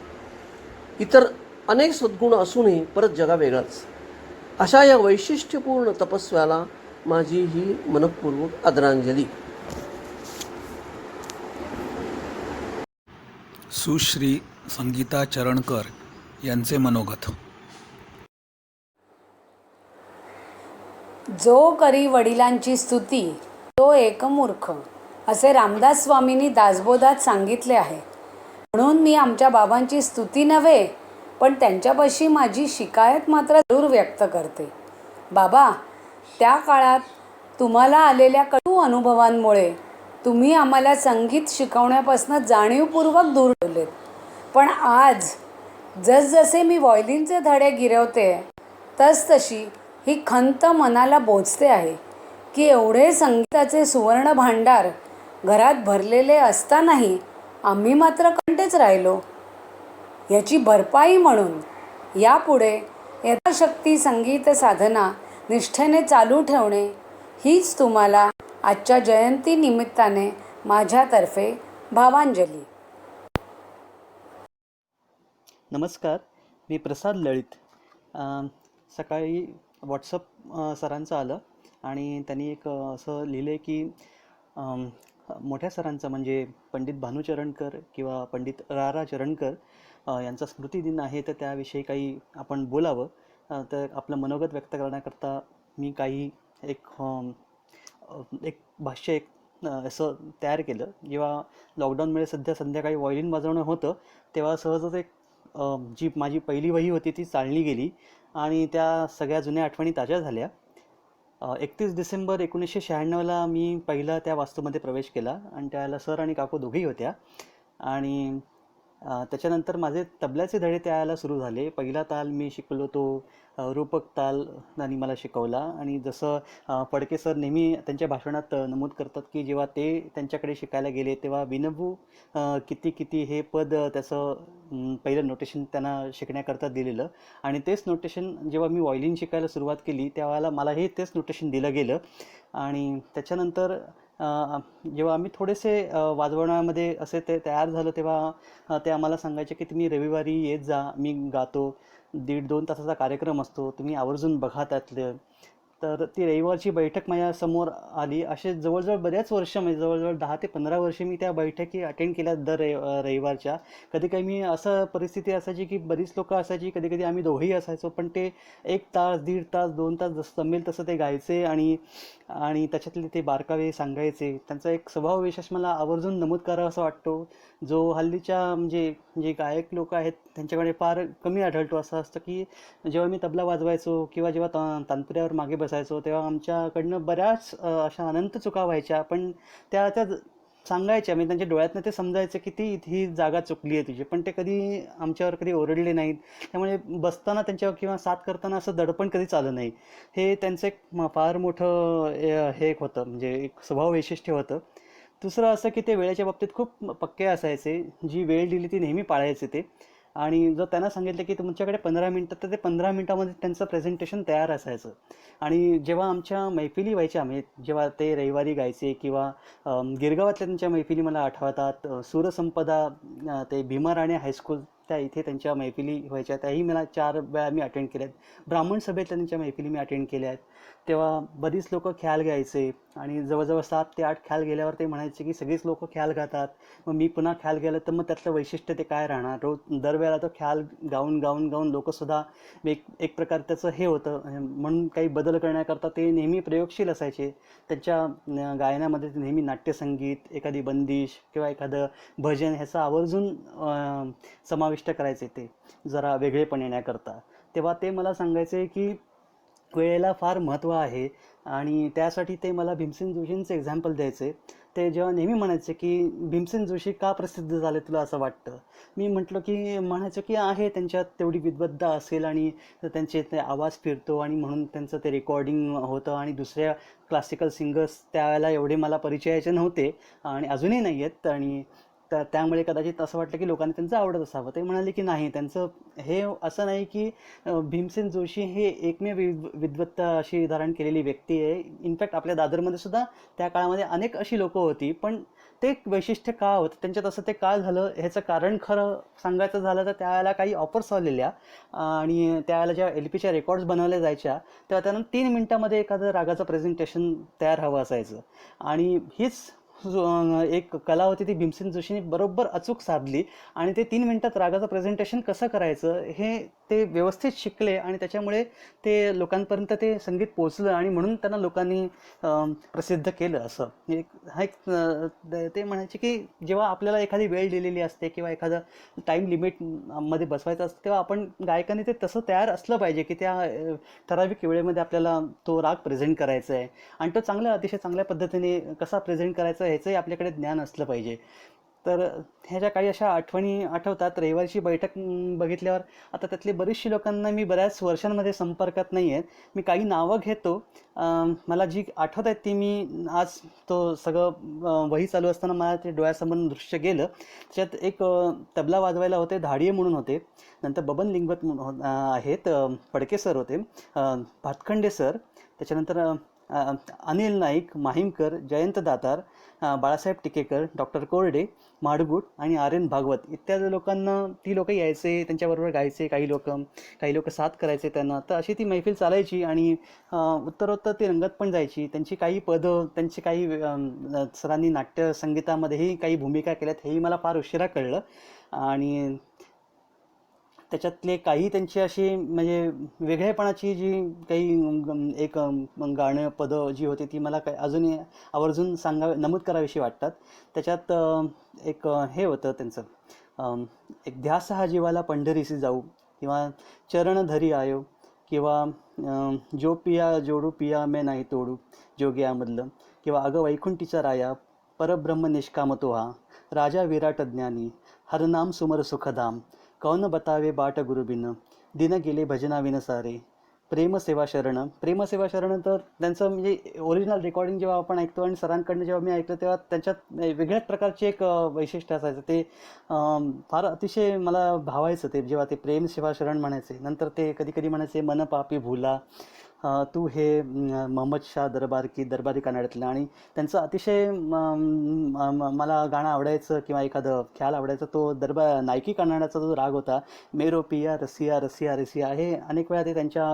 इतर अनेक सद्गुण असूनही परत जगा वेगळाच. अशा या वैशिष्ट्यपूर्ण तपस्व्याला माझी ही मनःपूर्वक आदरांजली. सुश्री संगीता चरणकर यांचे मनोगत. जो करी वडिलांची स्तुती तो एक मूर्ख, असे रामदास स्वामींनी दासबोधात सांगितले आहे. म्हणून मी आमच्या बाबांची स्तुती नव्हे पण त्यांच्यापाशी माझी शिकायत मात्र जरूर व्यक्त करते. बाबा, त्या काळात तुम्हाला आलेल्या कटू अनुभवांमुळे तुम्ही आम्हाला संगीत शिकवण्यापासून जाणीवपूर्वक दूर ठेवलेत. पण आज जसजसे मी व्हायोलिनचे धडे गिरवते तसतशी ही खंत मनाला बोचते आहे की एवढे संगीताचे सुवर्ण भांडार घरात भरलेले असतानाही आम्ही मात्र कंटेच राहिलो. याची भरपाई म्हणून यापुढे यथाशक्ती संगीत साधना निष्ठेने चालू ठेवणे हीच तुम्हाला आजच्या जयंती निमित्ताने माझ्यातर्फे भावांजली. नमस्कार, मी प्रसाद लळित. सकाळी व्हॉट्सअप सरांचं आलं आणि त्यांनी एक असं लिहिलं आहे की मोठ्या सरांचं म्हणजे पंडित भानू चरणकर किंवा पंडित रा चरणकर यांचा स्मृतिदिन आहे, तर त्याविषयी काही आपण बोलावं. तर आपलं मनोगत व्यक्त करण्याकरता मी काही एक भाष्य असं तयार केलं. जेव्हा लॉकडाऊनमुळे संध्याकाळी व्हायोलिन वाजवणं होतं तेव्हा सहजच एक जी माझी पहिली वही होती ती चालली गेली आणि त्या सगळ्या जुन्या आठवणी ताज्या झाल्या. 31 डिसेंबर 1996ला मी पहिला त्या वास्तूमध्ये प्रवेश केला आणि त्यावेळेला सर आणि काकू दोघेही होत्या आणि त्याच्यानंतर माझे तबल्याचे धडे त्यावेळेला सुरू झाले. पहिला ताल मी शिकलो तो रूपक ताल त्यांनी मला शिकवला आणि जसं फडके सर नेहमी त्यांच्या भाषणात नमूद करतात की जेव्हा ते त्यांच्याकडे शिकायला गेले तेव्हा विनबू किती किती हे पद त्याचं पहिलं नोटेशन त्यांना शिकण्याकरता दिलेलं आणि तेच नोटेशन जेव्हा मी व्हायोलिन शिकायला सुरुवात केली त्यावेळेला मलाही तेच नोटेशन दिलं गेलं आणि त्याच्यानंतर जेव्हा आम्ही थोडेसे वाजवण्यामध्ये असे ते तयार झालं तेव्हा ते आम्हाला सांगायचे की तुम्ही रविवारी येत जा, मी गातो, 1.5-2 तासाचा कार्यक्रम असतो, तुम्ही आवर्जून बघा त्यातलं. तर ती रविवारची बैठक माझ्यासमोर आली. असे जवळजवळ बऱ्याच वर्ष म्हणजे जवळजवळ 10 ते 15 वर्षे मी त्या बैठकी अटेंड केल्या दर रविवारच्या. कधी काही मी असं परिस्थिती असायची की बरीच लोकं असायची, कधी कधी आम्ही दोघेही असायचो, पण ते 1 तास 1.5 तास 2 तास जसं जमेल तसं ते गायचे आणि त्याच्यातले ते बारकावे सांगायचे. त्यांचा एक स्वभाव विशेष मला आवर्जून नमूद करावा असं वाटतो, जो हल्लीच्या म्हणजे जे गायक लोक आहेत त्यांच्याकडे फार कमी आढळतो. असं असतं की जेव्हा मी तबला वाजवायचो किंवा जेव्हा तानपुऱ्यावर मागे बसायचो तेव्हा आमच्याकडनं बऱ्याच अशा अनंत चुका व्हायच्या, पण त्या सांगायच्या. मी त्यांच्या डोळ्यातनं ते समजायचं की ही जागा चुकली आहे तुझी, पण ते कधी आमच्यावर कधी ओरडले नाहीत. त्यामुळे बसताना त्यांच्यावर किंवा साथ करताना असं दडपण कधीच आलं नाही. हे त्यांचं एक फार मोठं हे एक होतं, म्हणजे एक स्वभाव वैशिष्ट्य होतं. दुसरं असं की ते वेळेच्या बाबतीत खूप पक्के असायचे. जी वेळ दिली ती नेहमी पाळायचे ते आणि जर त्यांना सांगितलं की तुमच्याकडे 15 मिनटं तर ते 15 मिनटामध्ये त्यांचं प्रेझेंटेशन तयार असायचं. आणि जेव्हा आमच्या मैफिली व्हायच्या म्हणजे जेव्हा ते रविवारी गायचे किंवा गिरगावातल्या त्यांच्या मैफिली मला आठवतात. सूरसंपदा ते भीमाराणे हायस्कूल त्या इथे त्यांच्या मैफिली व्हायच्या, त्याही मला 4 वेळा मी अटेंड केल्या आहेत. ब्राह्मण सभेतल्या त्यांच्या मैफिली मी अटेंड केल्या आहेत. तेव्हा बरीच लोकं ख्याल गायचे आणि जवळजवळ 7 ते 8 ख्याल गेल्यावर ते म्हणायचे की सगळीच लोकं ख्याल गातात, मग मी पुन्हा ख्याल गेलं तर मग त्यातलं वैशिष्ट्य ते काय राहणार. दरवेळेला तो ख्याल गाऊन लोकंसुद्धा एक प्रकार त्याचं हे होतं, म्हणून काही बदल करण्याकरता ते नेहमी प्रयोगशील असायचे. त्यांच्या गायनामध्ये ते नेहमी नाट्यसंगीत, एखादी बंदिश किंवा एखादं भजन ह्याचा आवर्जून समाविष्ट करायचे ते जरा वेगळेपण येण्याकरता. तेव्हा ते मला सांगायचे की वेळेला फार महत्त्व आहे आणि त्यासाठी ते मला भीमसेन जोशींचं एक्झाम्पल द्यायचे. ते जेव्हा नेहमी म्हणायचे की भीमसेन जोशी का प्रसिद्ध झाले तुला असं वाटतं. मी म्हणायचो की आहे त्यांच्यात तेवढी विद्वत्ता असेल आणि त्यांचे ते आवाज फिरतो आणि म्हणून त्यांचं ते रेकॉर्डिंग होतं आणि दुसऱ्या क्लासिकल सिंगर्स त्यावेळेला एवढे मला परिचयाचे नव्हते आणि अजूनही नाही आहेत आणि त्यामुळे कदाचित असं वाटलं की लोकांनी त्यांचं आवडत असावं. ते म्हणाले की नाही, त्यांचं हे असं नाही की भीमसेन जोशी हे एकमेव विद्वत्ता अशी धारण केलेली व्यक्ती आहे. इनफॅक्ट आपल्या दादरमध्ये सुद्धा त्या काळामध्ये अनेक अशी लोकं होती, पण ते वैशिष्ट्य का होतं त्यांच्यात असं ते का झालं ह्याचं कारण खरं सांगायचं झालं तर त्यावेळेला काही ऑफर्स आलेल्या आणि त्यावेळेला जेव्हा LPच्या रेकॉर्ड्स बनवल्या जायच्या तेव्हा त्यांना 3 मिनटामध्ये एखादं रागाचं प्रेझेंटेशन तयार हवं असायचं आणि हीच एक कला होती ती भीमसेन जोशीने बरोबर अचूक साधली आणि ते 3 मिनटात रागाचं प्रेझेंटेशन कसं करायचं हे ते व्यवस्थित शिकले आणि त्याच्यामुळे ते लोकांपर्यंत ते संगीत पोचलं आणि म्हणून त्यांना लोकांनी प्रसिद्ध केलं. असं ते म्हणायचे की जेव्हा आपल्याला एखादी वेळ दिलेली असते किंवा एखादं टाईम लिमिटमध्ये बसवायचं असतं तेव्हा आपण गायकाने ते तसं तयार असलं पाहिजे की त्या ठराविक वेळेमध्ये आपल्याला तो राग प्रेझेंट करायचा आहे आणि तो अतिशय चांगल्या पद्धतीने कसा प्रेझेंट करायचा ह्याचंही आपल्याकडे ज्ञान असलं पाहिजे. तर ह्या ज्या काही अशा आठवणी आठवतात. रविवारची बैठक बघितल्यावर आता त्यातली बरीचशी लोकांना मी बऱ्याच वर्षांमध्ये संपर्कात नाही आहेत. मी काही नावं घेतो. मला जी आठवत आहेत ती मी आज तो सगळं वही चालू असताना मला ते डोळ्यासमोर दृश्य गेलं. त्याच्यात एक तबला वाजवायला होते, धाडिये म्हणून होते. नंतर बबन लिंगवत आहेत, फडके सर होते, भातखंडे सर, त्याच्यानंतर अनिल नाईक, माहीमकर, जयंत दातार, बाळासाहेब टिकेकर, डॉक्टर कोरडे, माडगूट आणि आर एन भागवत इत्यादी लोकांना ती लोक यायचे, त्यांच्याबरोबर गायचे. काही लोक साथ करायचे त्यांना. तर अशी ती मैफिल चालायची आणि उत्तरोत्तर ती रंगत पण जायची. त्यांची काही पदं, त्यांची काही सरांनी नाट्य संगीतामध्येही काही भूमिका केल्यात हेही मला फार उशिरा कळलं. आणि त्याच्यातले काही त्यांची अशी म्हणजे वेगळेपणाची जी काही एक गाणं पदं जी होती ती मला काही अजूनही आवर्जून नमूद करावीशी वाटतात. त्याच्यात एक हे होतं त्यांचं, एक ध्यास हा जीवाला पंढरीसी जाऊ, किंवा चरण धरी आयो, किंवा जो पिया जोडू पिया मैं नाही तोडू जोगियामधलं, किंवा अगं वैकुंठीचा राया, परब्रह्म निष्काम तो हा, राजा विराट ज्ञानी, हरनाम सुमर सुखधाम, कौन बतावे बाट गुरुबिन, दिन गेले भजनाविन सारे, प्रेमसेवा शरण तर त्यांचं म्हणजे ओरिजिनल रेकॉर्डिंग जेव्हा आपण ऐकतो आणि सरांकडनं जेव्हा मी ऐकलं तेव्हा त्यांच्यात वेगळ्याच प्रकारचे एक वैशिष्ट्य असायचं. ते फार अतिशय मला भावायचं ते जेव्हा ते प्रेमसेवा शरण म्हणायचे. नंतर ते कधी कधी म्हणायचे मन पापी भुला, तू हे मोहम्मद शाह दरबारी कानाड्यातलं. आणि त्यांचं अतिशय मला गाणं आवडायचं किंवा एखादं ख्याल आवडायचं तो नायकी कानाड्याचा जो राग होता, मेरो पिया रसिया रसिया रसिया, हे अनेक वेळा ते त्यांच्या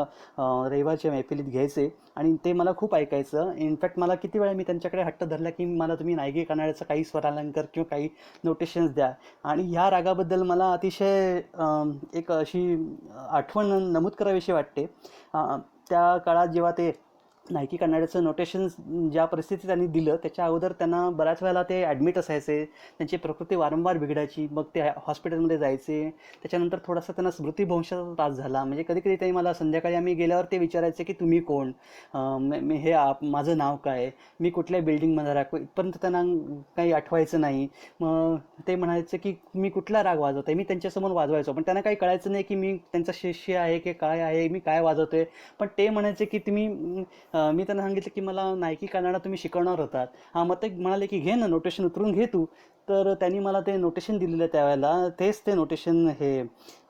रविवारच्या मैफिलीत घ्यायचे आणि ते मला खूप ऐकायचं. इनफॅक्ट मला किती वेळा मी त्यांच्याकडे हट्ट धरला की मला तुम्ही नायकी कानाड्याचं काही स्वरालंकार किंवा काही नोटेशन्स द्या. आणि ह्या रागाबद्दल मला अतिशय एक अशी आठवण नमूद करावीशी वाटते. त्या काळात जेव्हा ते नायकी कानाड्याचं नोटेशन्स ज्या परिस्थितीत त्यांनी दिलं त्याच्या अगोदर त्यांना बऱ्याच वेळेला ते ॲडमिट असायचे. त्यांची प्रकृती वारंवार बिघडायची. मग ते हॉस्पिटलमध्ये जायचे. त्याच्यानंतर थोडासा त्यांना स्मृतिभ्रंशाचा त्रास झाला. म्हणजे कधी कधी ते मला संध्याकाळी आम्ही गेल्यावर ते विचारायचे की तुम्ही कोण, माझं नाव काय, मी कुठल्या बिल्डिंगमध्ये राहतो, इथपर्यंत त्यांना काही आठवायचं नाही. मग ते म्हणायचे की मी कुठला राग वाजवतो आहे. मी त्यांच्यासमोर वाजवायचो पण त्यांना काही कळायचं नाही की मी त्यांचा शिष्य आहे की काय आहे, मी काय वाजवतो आहे. पण ते म्हणायचे की मी त्यांना सांगितलं की मला नायकी कानाडा तुम्ही शिकवणार होतात. मग ते म्हणाले की घे ना नोटेशन उतरून घे तू. तर त्यांनी मला ते नोटेशन दिलेलं त्यावेळेला. तेच ते नोटेशन हे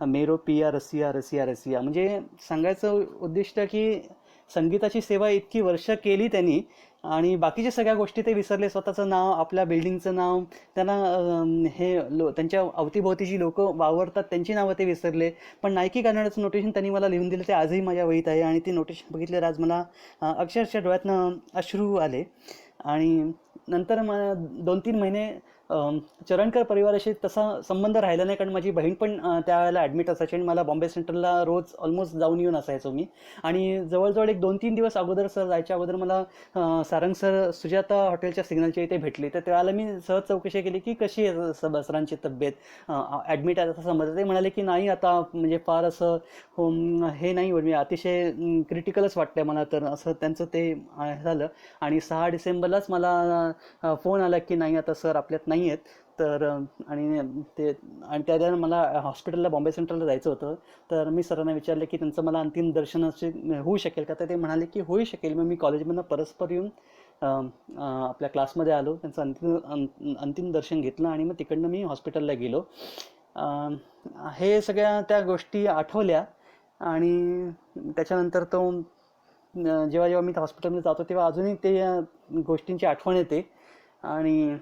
मेरो पिया रसिया रसिया रसिया. म्हणजे सांगायचं उद्दिष्ट की संगीताची सेवा इतकी वर्ष केली त्यांनी आणि बाकीच्या सगळ्या गोष्टी ते विसरले. स्वतःचं नाव, आपल्या बिल्डिंगचं नाव, त्यांना त्यांच्या अवतीभोवतीची लोक वावरतात त्यांची नावं ते विसरले. पण नायकी कानाड्याचं नोटेशन त्यांनी मला लिहून दिलं ते आजही माझ्या वहीत आहे. आणि ती नोटेशन बघितल्यावर आज मला अक्षरशः डोळ्यातनं अश्रू आले. आणि नंतर 2-3 महिने चरणकर परिवाराशी तसा संबंध राहिला नाही, कारण माझी बहीण पण त्यावेळेला ॲडमिट असायची आणि मला बॉम्बे सेंट्रलला रोज ऑलमोस्ट जाऊन येऊन असायचो मी. आणि जवळजवळ एक 2-3 दिवस अगोदर जायच्या अगोदर मला सारंग सर सुजाता हॉटेलच्या सिग्नलच्या इथे भेटले. तर त्यावेळेला मी सहज चौकशी केली की कशी आहे सरांची तब्येत, ॲडमिट आहे असं समजलं. ते म्हणाले की नाही आता म्हणजे फार असं हे नाही म्हणजे अतिशय क्रिटिकलच वाटतं मला. तर असं त्यांचं ते झालं. आणि 6 डिसेंबरलाच मला फोन आला की नाही आता सर आपल्यात नाही आहेत. तर आणि त्या दरम्यान मला हॉस्पिटलला बॉम्बे सेंट्रलला जायचं होतं. तर मी सरांना विचारलं की त्यांचं मला अंतिम दर्शनाचे होऊ शकेल का. तर ते म्हणाले की होऊ शकेल. मग मी कॉलेजमधनं परस्पर येऊन आपल्या क्लासमध्ये आलो, त्यांचं अंतिम दर्शन घेतलं आणि मग तिकडनं मी हॉस्पिटलला गेलो. हे सगळ्या त्या गोष्टी आठवल्या. आणि त्याच्यानंतर तो जेव्हा जेव्हा मी हॉस्पिटलमध्ये जातो तेव्हा अजूनही ते गोष्टींची आठवण येते. आणि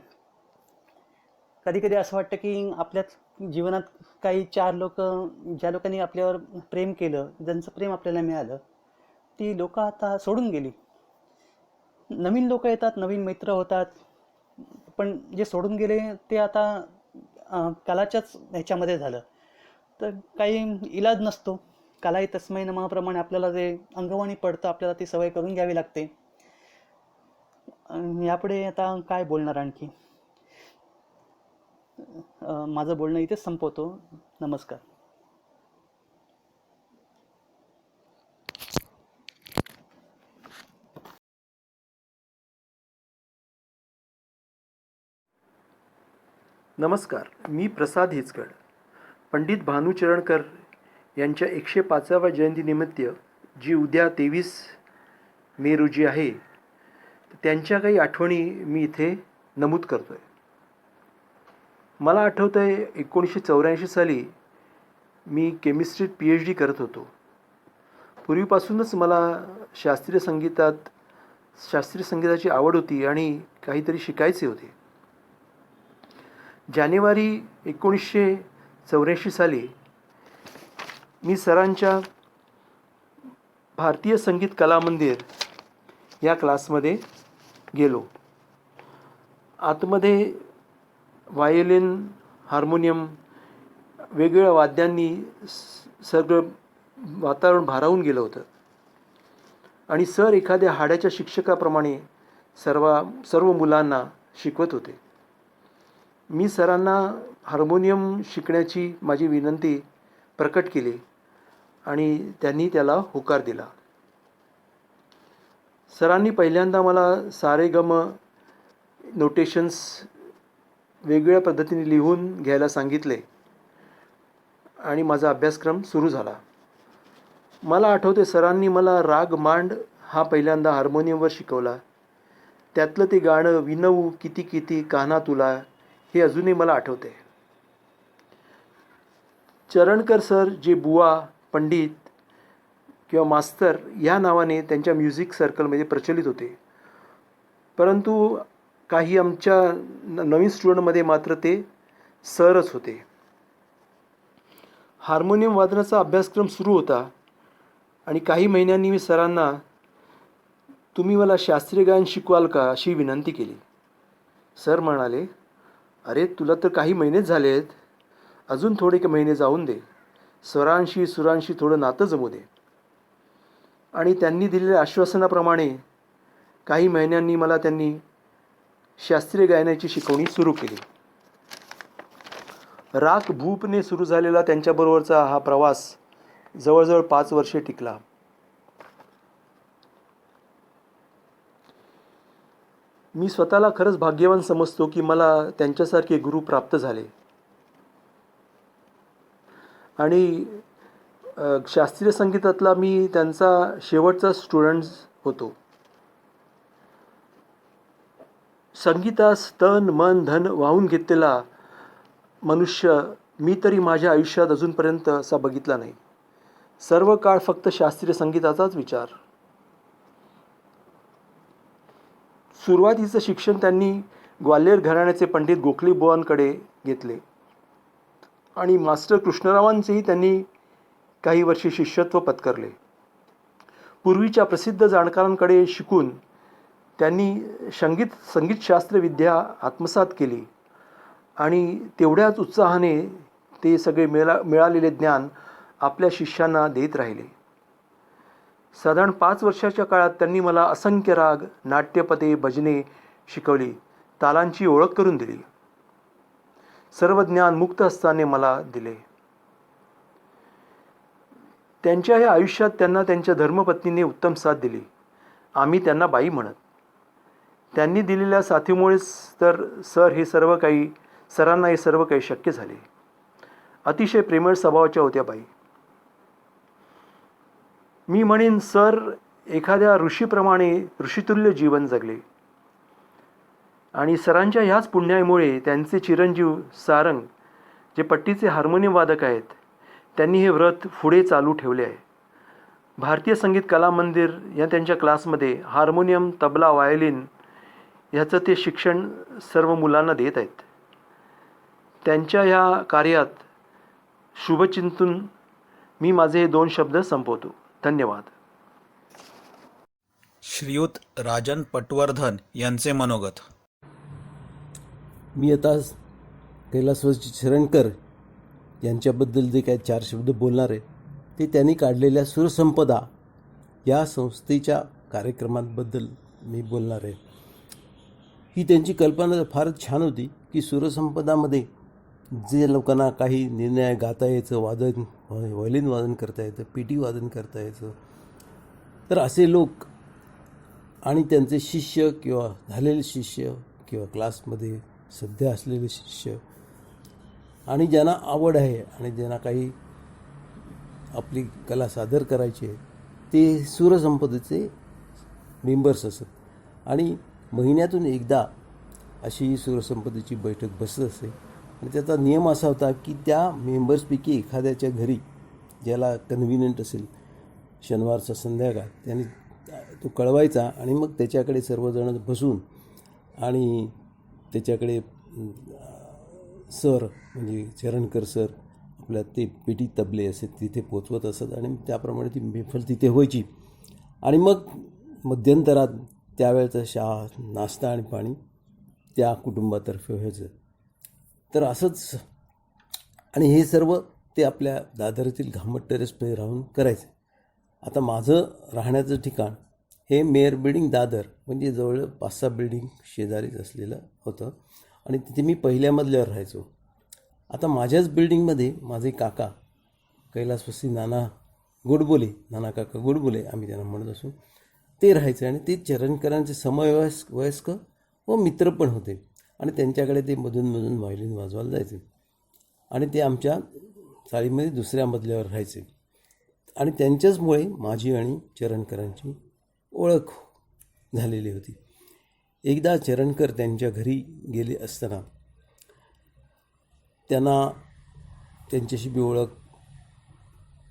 कधी कधी असं वाटतं की आपल्याच जीवनात काही 4 लोक ज्या लोकांनी आपल्यावर प्रेम केलं, ज्यांचं प्रेम आपल्याला मिळालं, ती लोकं आता सोडून गेली. नवीन लोक येतात, नवीन मित्र होतात, पण जे सोडून गेले ते आता कालाच्याच ह्याच्यामध्ये झालं. तर काही इलाज नसतो. कालाही तस्मै नमःप्रमाणे आपल्याला ते अंगवणी पडतं, आपल्याला ती सवय करून घ्यावी लागते. यापुढे आता काय बोलणार आणखी. माझं बोलणं इथेच संपवतो. नमस्कार. नमस्कार, मी प्रसाद हिचकड. पंडित भानू चरणकर यांच्या 105व्या जयंतीनिमित्त जी उद्या 23 मे रोजी आहे, त्यांच्या काही आठवणी मी इथे नमूद करतो आहे. मला आठवतं आहे 1984 साली मी केमिस्ट्रीत PhD करत होतो. पूर्वीपासूनच मला शास्त्रीय संगीताची आवड होती आणि काहीतरी शिकायचे होते. जानेवारी 1984 साली मी सरांच्या भारतीय संगीत कला मंदिर या क्लासमध्ये गेलो. आतमध्ये व्हायोलिन, हार्मोनियम, वेगवेगळ्या वाद्यांनी सगळं वातावरण भारावून गेलं होतं आणि सर एखाद्या हाडाच्या शिक्षकाप्रमाणे सर्व मुलांना शिकवत होते. मी सरांना हार्मोनियम शिकण्याची माझी विनंती प्रकट केली आणि त्यांनी त्याला होकार दिला. सरांनी पहिल्यांदा मला सारेगम नोटेशन्स वेगवेगळ्या पद्धतीने लिहून घ्यायला सांगितले आणि माझा अभ्यासक्रम सुरू झाला. मला आठवते सरांनी मला राग मांड हा पहिल्यांदा हार्मोनियमवर शिकवला. त्यातलं ते गाणं विनवू किती किती कान्हा तुला हे अजूनही मला आठवते. चरणकर सर जे बुवा, पंडित किंवा मास्तर या नावाने त्यांच्या म्युझिक सर्कलमध्ये प्रचलित होते, परंतु काही आमच्या नवीन स्टुडंटमध्ये मात्र ते सरच होते. हार्मोनियम वादनाचा अभ्यासक्रम सुरू होता आणि काही महिन्यांनी मी सरांना तुम्ही मला शास्त्रीय गायन शिकवाल का अशी विनंती केली. सर म्हणाले, अरे तुला तर काही महिनेच झाले आहेत, अजून थोडे महिने जाऊन दे, स्वरांशी सुरांशी थोडं नातं जमू दे. आणि त्यांनी दिलेल्या आश्वासनाप्रमाणे काही महिन्यांनी मला त्यांनी शास्त्रीय गायनाची शिकवणी सुरू केली. राग भूपने सुरू झालेला त्यांच्याबरोबरचा हा प्रवास जवळजवळ 5 वर्षे टिकला. मी स्वतःला खरंच भाग्यवान समजतो की मला त्यांच्यासारखे गुरु प्राप्त झाले आणि शास्त्रीय संगीतातला मी त्यांचा शेवटचा स्टुडंट होतो. संगीतास तन मन धन वाहून घेतलेला मनुष्य मी तरी माझ्या आयुष्यात अजूनपर्यंत असा बघितला नाही. सर्व काळ फक्त शास्त्रीय संगीताचाच विचार. सुरुवातीचं शिक्षण त्यांनी ग्वाल्हेर घराण्याचे पंडित गोखले बुवांकडे घेतले आणि मास्टर कृष्णरावांचेही त्यांनी काही वर्षे शिष्यत्व पत्करले. पूर्वीच्या प्रसिद्ध जाणकारांकडे शिकून त्यांनी संगीतशास्त्र विद्या आत्मसात केली आणि तेवढ्याच उत्साहाने ते सगळे मिळालेले ज्ञान आपल्या शिष्यांना देत राहिले. साधारण 5 वर्षाच्या काळात त्यांनी मला असंख्य राग, नाट्यपदे, भजने शिकवली, तालांची ओळख करून दिली. सर्व ज्ञान मुक्त हस्ताने मला दिले. त्यांच्या या आयुष्यात त्यांना त्यांच्या धर्मपत्नीने उत्तम साथ दिली. आम्ही त्यांना बाई म्हणत. त्यांनी दिलेल्या साथीमुळेच तर सरांना हे सर्व काही शक्य झाले. अतिशय प्रेमळ स्वभावाच्या होत्या बाई. मी म्हणेन सर एखाद्या ऋषीप्रमाणे ऋषितुल्य जीवन जगले आणि सरांच्या ह्याच पुण्यामुळे त्यांचे चिरंजीव सारंग जे पट्टीचे हार्मोनियम वादक आहेत, त्यांनी हे व्रत पुढे चालू ठेवले आहे. भारतीय संगीत कला मंदिर या त्यांच्या क्लासमध्ये हार्मोनियम, तबला, व्हायोलिन ह्याचं ते शिक्षण सर्व मुलांना देत आहेत. त्यांच्या ह्या कार्यात शुभचिंतून मी माझे हे 2 शब्द संपवतो. धन्यवाद. श्रीयुत राजन पटवर्धन यांचे मनोगत. मी आता कैलासवासी चरणकर यांच्याबद्दल जे काही 4 शब्द बोलणार आहे ते त्यांनी काढलेल्या सुरसंपदा या संस्थेच्या कार्यक्रमांबद्दल मी बोलणार आहे. ही त्यांची कल्पना फारच छान होती की सुरसंपदामध्ये जे लोकांना काही निर्णय गाता यायचं, व्हायोलिन वादन करता येतं, पेटी वादन करता यायचं, तर असे लोक आणि त्यांचे शिष्य किंवा झालेले शिष्य किंवा क्लासमध्ये सध्या असलेले शिष्य आणि ज्यांना आवड आहे आणि ज्यांना काही आपली कला सादर करायची आहे ते सूरसंपदेचे मेंबर्स असत आणि महिन्यातून एकदा अशी सूरसंपदेची बैठक बसत असते आणि त्याचा नियम असा होता की त्या मेंबर्सपैकी एखाद्याच्या घरी ज्याला कन्व्हिनियंट असेल शनिवारचा संध्याकाळ त्यांनी तो कळवायचा आणि मग त्याच्याकडे सर्वजण बसून आणि त्याच्याकडे सर म्हणजे चरणकर सर आपल्या ते पेटी तबले असे तिथे पोचवत असत आणि त्याप्रमाणे ती मैफल तिथे व्हायची. आणि मग मध्यंतरात त्यावेळेचा नाश्ता आणि पाणी त्या कुटुंबातर्फे व्हायचं. तर असंच आणि हे सर्व ते आपल्या दादरतील घामट टेरेसमध्ये राहून करायचे. आता माझं राहण्याचं ठिकाण हे मेयर बिल्डिंग दादर म्हणजे जवळ 5-6 बिल्डिंग शेजारीच असलेलं होतं आणि तिथे मी पहिल्या मजल्यावर राहायचो. आता माझ्याच बिल्डिंगमध्ये माझे काका कैलासवासी नाना काका गोडबोले आम्ही त्यांना म्हणत असू ते राहायचे आणि ते चरणकरांचे समवयस्क व मित्र पण होते आणि त्यांच्याकडे ते मधून व्हायोलिन वाजवायला जायचे आणि ते आमच्या चाळीमध्ये दुसऱ्या मजल्यावर राहायचे आणि त्यांच्याचमुळे माझी आणि चरणकरांची ओळख झालेली होती. एकदा चरणकर त्यांच्या घरी गेले असताना त्यांना त्यांच्याशी बी ओळख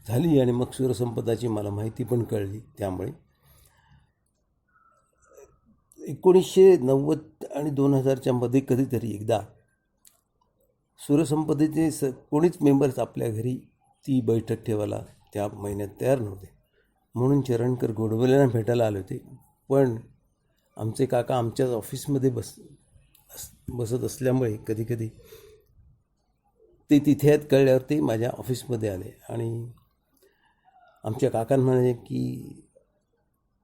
झाली आणि मग सूरसंपदाची मला माहिती पण कळली. त्यामुळे 1990 आणि 2000च्या मध्ये कधीतरी एकदा सूरसंपदेचे कोणीच मेंबर्स आपल्या घरी ती बैठक ठेवायला त्या महिन्यात तयार नव्हते म्हणून चरणकर गोडबोलेंना भेटायला आले होते. पण आमचे काका आमच्याच ऑफिसमध्ये बसत असल्यामुळे कधीकधी ते तिथे आहेत कळल्यावर ते माझ्या ऑफिसमध्ये आले आणि आमच्या काकांना म्हणाले की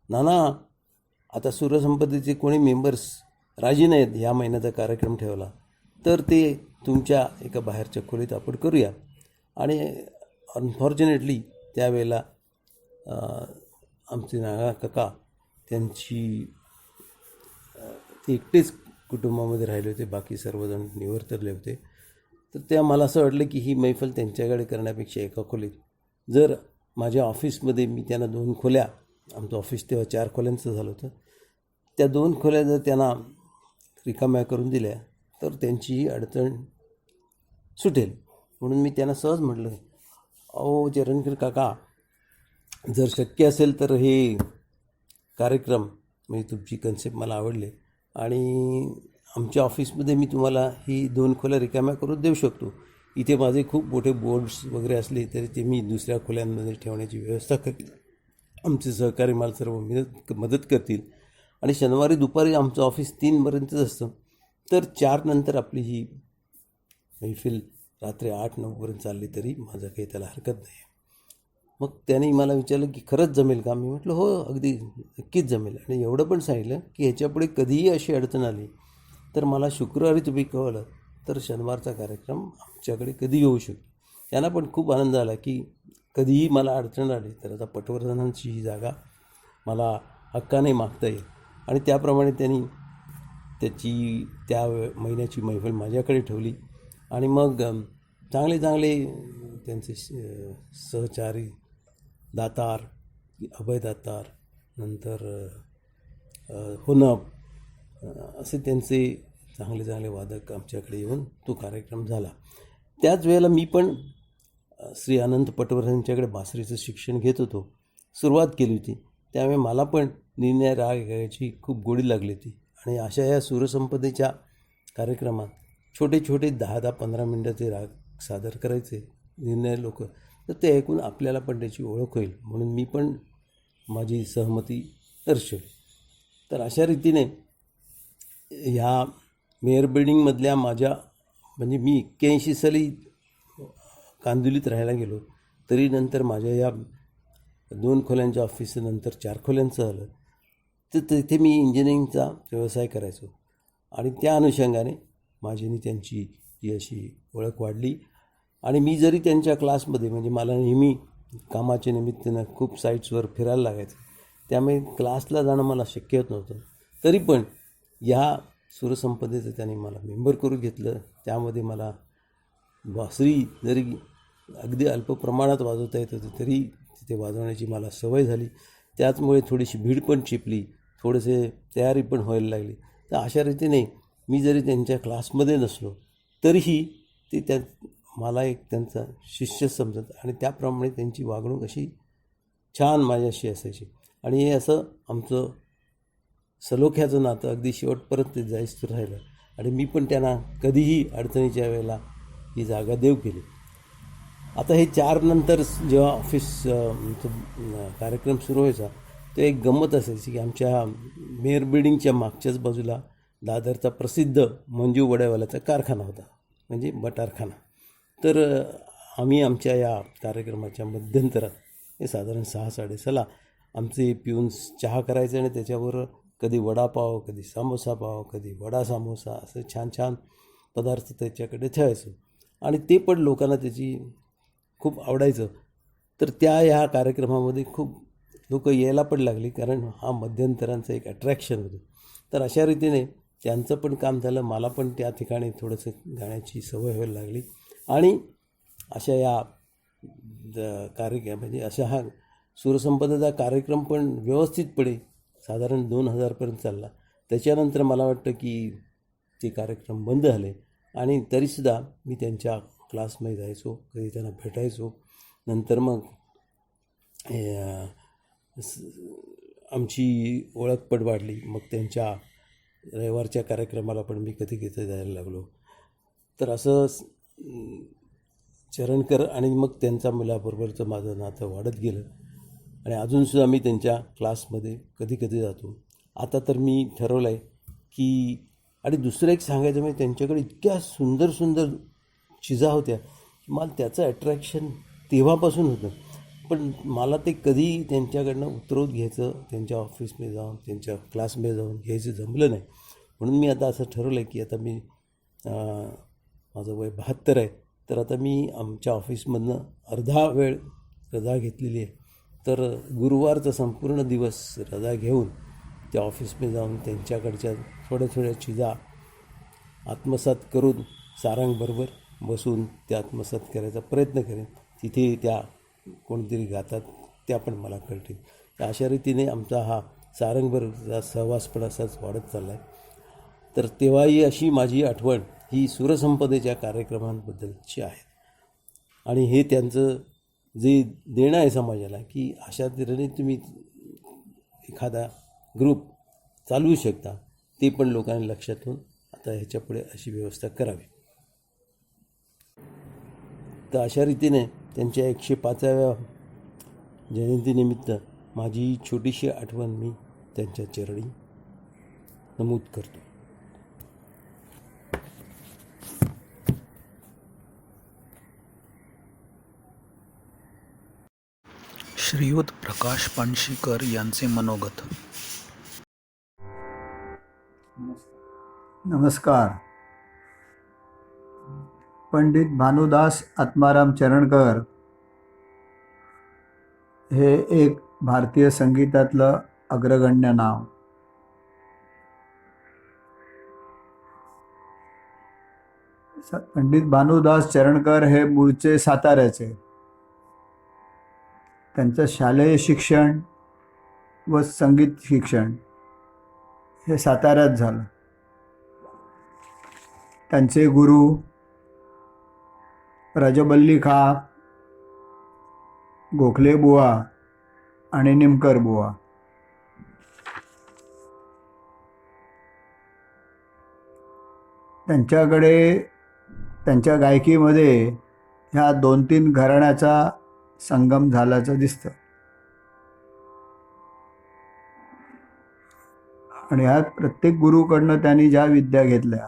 नाना आता सूरसंपदेचे कोणी मेंबर्स राजी नाहीत ह्या महिन्याचा कार्यक्रम ठेवला तर ते तुमच्या एका बाहेरच्या खोलीत आपण करूया. आणि अनफॉर्च्युनेटली त्यावेळेला आमचे नागा काका त्यांची ते एकटेच कुटुंबामध्ये राहिले होते, बाकी सर्वजण निवर्तले होते. तर त्या मला असं वाटलं की ही मैफल त्यांच्याकडे करण्यापेक्षा एका खोलीत जर माझ्या ऑफिसमध्ये मी त्यांना 2 खोल्या आमचं ऑफिस तेव्हा 4 खोल्यांचं झालं होतं त्या 2 खोल्या जर त्यांना रिकाम्या करून दिल्या तर त्यांचीही अडचण सुटेल. म्हणून मी त्यांना सहज म्हटलं अहो चरणकर काका जर शक्य असेल तर हे कार्यक्रम म्हणजे तुमची कन्सेप्ट मला आवडले आणि आमच्या ऑफिसमध्ये मी तुम्हाला ही 2 खोल्या रिकाम्या करून देऊ शकतो. इथे माझे खूप मोठे बोर्ड्स वगैरे असले तरी ते मी दुसऱ्या खोल्यांमध्ये ठेवण्याची व्यवस्था करेल. आमचे सहकारी मला सर्व मदत करतील आणि शनिवारी दुपारी आमचं ऑफिस 3पर्यंतच असतं तर 4 नंतर आपली ही मैफिल रात्री 8-9पर्यंत चालली तरी माझं काही त्याला हरकत नाही. मग त्याने मला विचारलं की खरंच जमेल का? मी म्हटलं हो अगदी नक्कीच जमेल आणि एवढं पण सांगितलं की ह्याच्यापुढे कधीही अशी अडचण आली तर मला शुक्रवारी तुम्ही कळलं तर शनिवारचा कार्यक्रम आमच्याकडे कधीही होऊ शकतो. त्यांना पण खूप आनंद आला की कधीही मला अडचण आली तर आता पटवर्धनांची ही जागा मला हक्काने मागता येईल आणि त्याप्रमाणे त्यांनी त्याची त्या महिन्याची मैफल माझ्याकडे ठेवली आणि मग चांगले त्यांचे सहचारी दातार अभय दातार नंतर होनप असे त्यांचे चांगले वादक आमच्याकडे येऊन तो कार्यक्रम झाला. त्याच वेळेला मी पण श्री अनंत पटवर्धनांच्याकडे बासरीचं शिक्षण घेत होतो, सुरुवात केली होती. त्यामुळे मला पण निर्णय राग गायची खूप गोडी लागली होती आणि अशा या सूरसंपदेच्या कार्यक्रमात छोटे 10-15 मिनटं ते राग सादर करायचे निर्णय लोक तर ते ऐकून आपल्याला पण त्याची ओळख होईल म्हणून मी पण माझी सहमती दर्शवली. तर अशा रीतीने ह्या मेयर बिल्डिंगमधल्या माझ्या म्हणजे मी 81 साली कांदिवलीत राहायला गेलो तरी नंतर माझ्या या 2 खोल्यांच्या ऑफिसनंतर 4 खोल्यांचं झालं तर तिथे मी इंजिनिअरिंगचा व्यवसाय करायचो आणि त्या अनुषंगाने माझी आणि त्यांची ही अशी ओळख वाढली. आणि मी जरी त्यांच्या क्लासमध्ये म्हणजे मला नेहमी कामाच्या निमित्तानं खूप साईट्सवर फिरायला लागायचं त्यामुळे क्लासला जाणं मला शक्य होत नव्हतं तरी पण या सूरसंपदेचं त्याने मला मेंबर करून घेतलं. त्यामध्ये मला बासरी जरी अगदी अल्प प्रमाणात वाजवता येत होती तरी तिथे वाजवण्याची मला सवय झाली. त्याचमुळे थोडीशी भीड पण चिपली, थोडेसे तयारी पण व्हायला लागली. तर अशा रीतीने मी जरी त्यांच्या क्लासमध्ये नसलो तरीही ते मला एक त्यांचा शिष्य समजत आणि त्याप्रमाणे त्यांची वागणूक अशी छान माझ्याशी असायची. आणि हे असं आमचं सलोख्याचं नातं अगदी शेवटपर्यंत जायचं राहिलं. आणि मी पण त्यांना कधीही अडचणीच्या वेळेला ही जागा देव केली. आता हे 4 नंतर जेव्हा ऑफिस कार्यक्रम सुरू व्हायचा तो एक गंमत असायची की आमच्या मेयर बिल्डिंगच्या मागच्याच बाजूला दादरचा प्रसिद्ध मंजू वड्यावाल्याचा कारखाना होता, म्हणजे बटारखाना. तर आम्ही आमच्या या कार्यक्रमाच्या मध्यंतरात हे साधारण 6-6:30 आमचे पिऊन्स चहा करायचे आणि त्याच्यावर कधी वडापाव, कधी समोसा पाव, कधी वडा समोसा असं छान छान पदार्थ त्याच्याकडे ठेवायचो. आणि ते पण लोकांना त्याची खूप आवडायचं. तर ह्या कार्यक्रमामध्ये खूप लोक यायला पण लागली, कारण हा मध्यंतरांचं एक अट्रॅक्शन होतं. तर अशा रीतीने त्यांचं पण काम झालं, मला पण त्या ठिकाणी थोडंसं गाण्याची सवय व्हायला लागली. आणि अशा या म्हणजे अशा हा सूरसंपदाचा कार्यक्रम पण व्यवस्थितपणे साधारण 2000पर्यंत चालला. त्याच्यानंतर मला वाटतं की ते कार्यक्रम बंद झाले. आणि तरीसुद्धा मी त्यांच्या क्लासमध्ये जायचो, कधी त्यांना भेटायचो. नंतर मग आमची ओळख पण वाढली. मग त्यांच्या रविवारच्या कार्यक्रमाला पण मी कधी जायला लागलो. तर असं चरणकर आणि मग त्यांच्या मुलाबरोबरचं माझं नातं वाढत गेलं. आणि अजूनसुद्धा मी त्यांच्या क्लासमध्ये कधी जातो. आता तर मी ठरवलं आहे की, आणि दुसरं एक सांगायचं म्हणजे त्यांच्याकडे इतक्या सुंदर सुंदर चिजा होत्या की मला त्याचं अट्रॅक्शन तेव्हापासून होतं. पण मला ते कधी त्यांच्याकडनं उतरवत घ्यायचं, त्यांच्या ऑफिसमध्ये जाऊन, त्यांच्या क्लासमध्ये जाऊन घ्यायचं जमलं नाही. म्हणून मी आता असं ठरवलं आहे की आता मी माझं वय 72 आहे, तर आता मी आमच्या ऑफिसमधनं अर्धा वेळ रजा घेतलेली आहे. तर गुरुवारचा संपूर्ण दिवस रजा घेऊन त्या ऑफिसमध्ये जाऊन त्यांच्याकडच्या थोड्या चिजा आत्मसात करून सारंगबरोबर बसून त्या आत्मसात करायचा प्रयत्न करेन. तिथे त्या कोणतरी गातात त्या पण मला कळतील. तर अशा रीतीने आमचा हा सारंगबरोबरचा सहवास पण असाच वाढत चालला आहे. तर तेव्हाही अशी माझी आठवण ही सूरसंपदेच्या कार्यक्रमांबद्दलची आहे. आणि हे त्यांचं जे देणं आहे समाजाला की अशा तऱ्हेने तुम्ही एखादा ग्रुप चालवू शकता, ते पण लोकांनी लक्षात ठेवून आता ह्याच्यापुढे अशी व्यवस्था करावी. तर अशा रीतीने त्यांच्या 105व्या जयंतीनिमित्त माझी छोटीशी आठवण मी त्यांच्या चरणी नमूद करतो. श्रीयुत प्रकाश पानशीकर यांचे मनोगत. नमस्कार. पंडित भानुदास आत्माराम चरणकर हे एक भारतीय संगीतातलं अग्रगण्य नाव. पंडित भानुदास चरणकर हे मूळचे साताऱ्याचे. त्यांचं शालेय शिक्षण व संगीत शिक्षण हे साताऱ्यात झालं. त्यांचे गुरु रजबल्ली खा, गोखले बुवा आणि निमकर बुवा. त्यांच्याकडे त्यांच्या गायकीमध्ये ह्या 2-3 घराण्याचा संगम झाल्याचं दिसतं. आणि ह्या प्रत्येक गुरुकडनं त्यांनी ज्या विद्या घेतल्या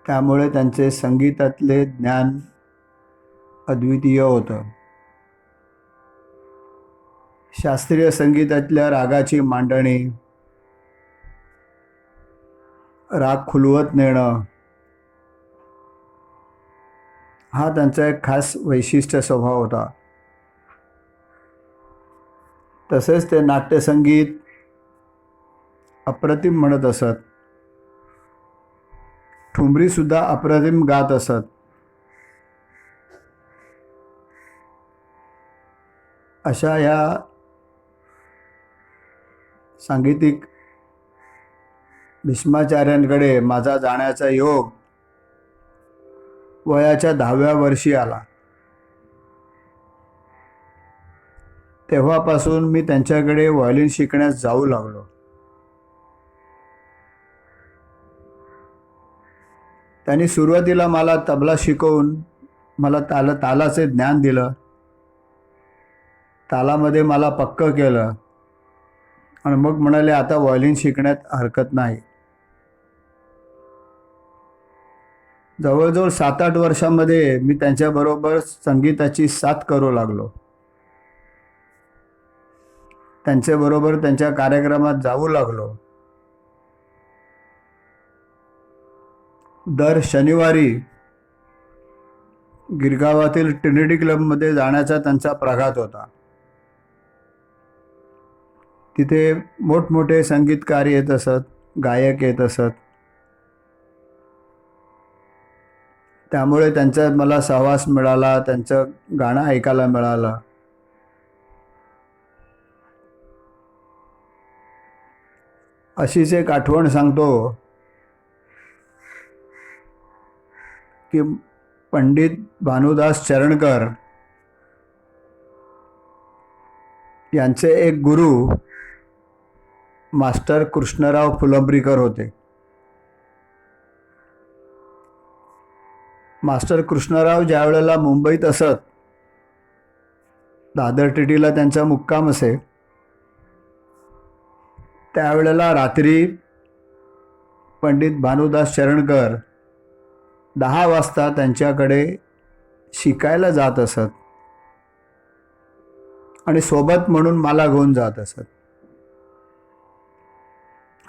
त्यामुळे त्यांचे संगीतातले ज्ञान अद्वितीय होतं. शास्त्रीय संगीतातल्या रागाची मांडणी, राग खुलवत नेणं हा त्यांचा एक खास वैशिष्ट्य स्वभाव होता. तसेच ते नाट्यसंगीत अप्रतिम म्हणत असत. ठुमरीसुद्धा अप्रतिम गात असत. अशा या सांगीतिक भीष्माचार्यांकडे माझा जाण्याचा योग वयाच्या 10व्या वर्षी आला. तेव्हापासून मी त्यांच्याकडे व्हायोलिन शिकण्यास जाऊ लागलो. त्यांनी सुरुवातीला मला तबला शिकवून मला तालाचे ज्ञान दिलं. तालामध्ये मला पक्कं केलं आणि मग म्हणाले आता व्हायोलिन शिकण्यात हरकत नाही. जवळजवळ 7-8 वर्षामध्ये मी त्यांच्याबरोबर संगीताची साथ करू लागलो. त्यांच्याबरोबर त्यांच्या कार्यक्रमात जाऊ लागलो. दर शनिवारी गिरगावातील ट्रिनिटी क्लबमध्ये जाण्याचा त्यांचा प्रघात होता. तिथे मोठमोठे संगीतकार येत असत, गायक येत असत. त्यामुळे त्यांचा मला सहवास मिळाला, त्यांचं गाणं ऐकायला मिळालं. अशीच एक आठवण सांगतो की पंडित भानुदास चरणकर यांचे एक गुरु मास्टर कृष्णराव फुलंब्रीकर होते. मास्टर कृष्णराव ज्या वेळेला मुंबईत असत, दादर टिटीला त्यांचा मुक्काम असे, त्यावेळेला रात्री पंडित भानुदास चरणकर 10 वाजता त्यांच्याकडे शिकायला जात असत आणि सोबत म्हणून मला घेऊन जात असत.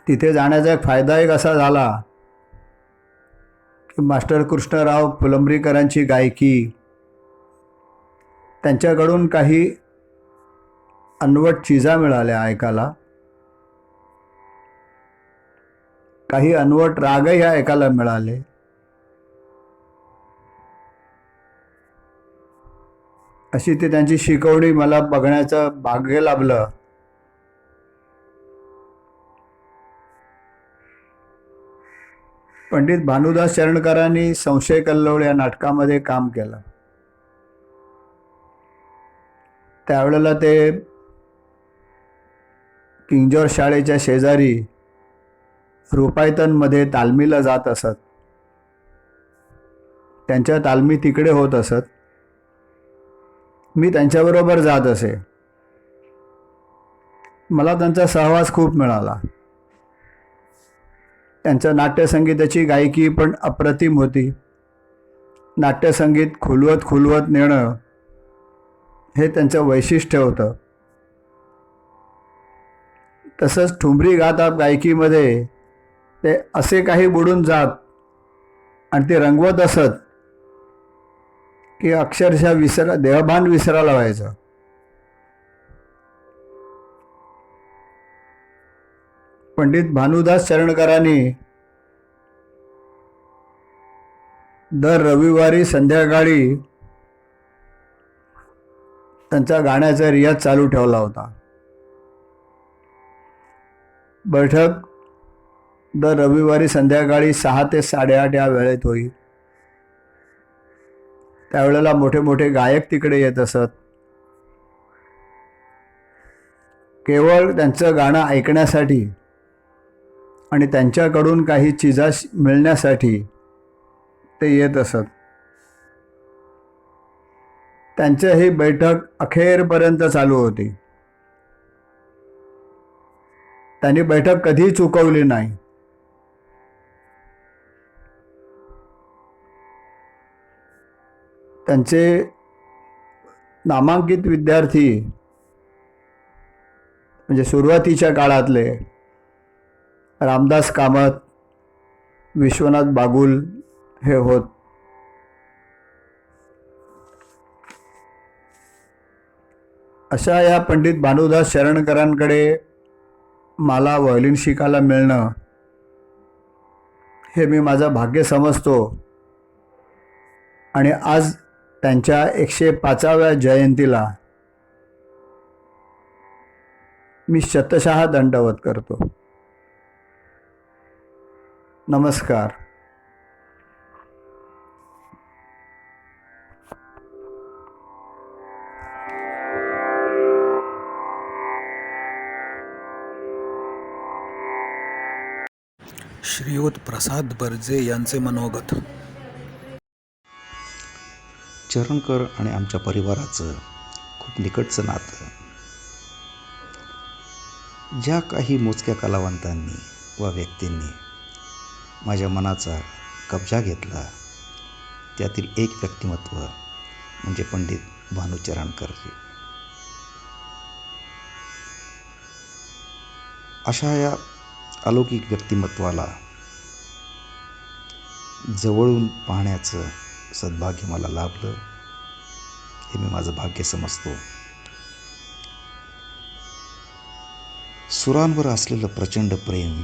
तिथे जाण्याचा एक फायदा एक असा झाला की मास्टर कृष्णराव फुलंब्रीकरांची गायकी, त्यांच्याकडून काही अनवट चीजा मिळाल्या ऐकायला, काही अनवट रागही ऐकायला मिळाले. अशी ती त्यांची शिकवणी मला बघण्याचं भाग्य लाभलं. पंडित भानुदास चरणकरांनी संशय कल्लोळ या नाटकामध्ये काम केलं. त्यावेळेला ते किंग जॉर्ज शाळेच्या शेजारी रुपायतनमध्ये तालमीला जात असत. त्यांच्या तालमी तिकडे होत असत. मी त्यांच्याबरोबर जात असे. मला त्यांचा सहवास खूप मिळाला. त्यांचं नाट्यसंगीताची गायकी पण अप्रतिम होती. नाट्यसंगीत खुलवत नेणं हे त्यांचं वैशिष्ट्य होतं. तसंच ठुमरी गातात गायकीमध्ये ते असे काही बुडून जात आणि ते रंगवत असत की अक्षरशः देहभान विसरायला व्हायचं. पंडित भानुदास चरणकरांनी दर रविवारी संध्याकाळी त्यांचा गाण्याचा रियाज चालू ठेवला होता. बैठक दर रविवारी संध्याकाळी 6 ते 8:30 या वेळेत होई. त्यावेळेला मोठे मोठे गायक तिकडे येत असत. केवळ त्यांचं गाणं ऐकण्यासाठी आणि त्यांच्याकडून काही चिजा मिळण्यासाठी ते येत असत. त्यांचं ही बैठक अखेरपर्यंत चालू होती. त्यांनी बैठक कधीही चुकवली नाही. त्यांचे नामांकित विद्यार्थी म्हणजे सुरुवातीच्या काळातले रामदास कामत, विश्वनाथ बागुल हे होत. अशा या पंडित भानुदास चरणकरांकडे मला व्हायोलिन शिकायला मिळणं हे मी माझं भाग्य समजतो आणि आज त्यांच्या 105व्या जयंतीला मी शतशः दंडवत करतो. नमस्कार. श्रीयुत प्रसाद बर्जे यांचे मनोगत. चरणकर आणि आमच्या परिवाराचं खूप निकटचं नातं. ज्या काही मोजक्या कलावंतांनी व व्यक्तींनी माझ्या मनाचा कब्जा घेतला त्यातील एक व्यक्तिमत्व म्हणजे पंडित भानू चरणकरजी. अशा या अलौकिक व्यक्तिमत्वाला जवळून पाहण्याचं सद्भाग्य मला लाभलं हे मी माझं भाग्य समजतो. सुरांवर असलेलं प्रचंड प्रेम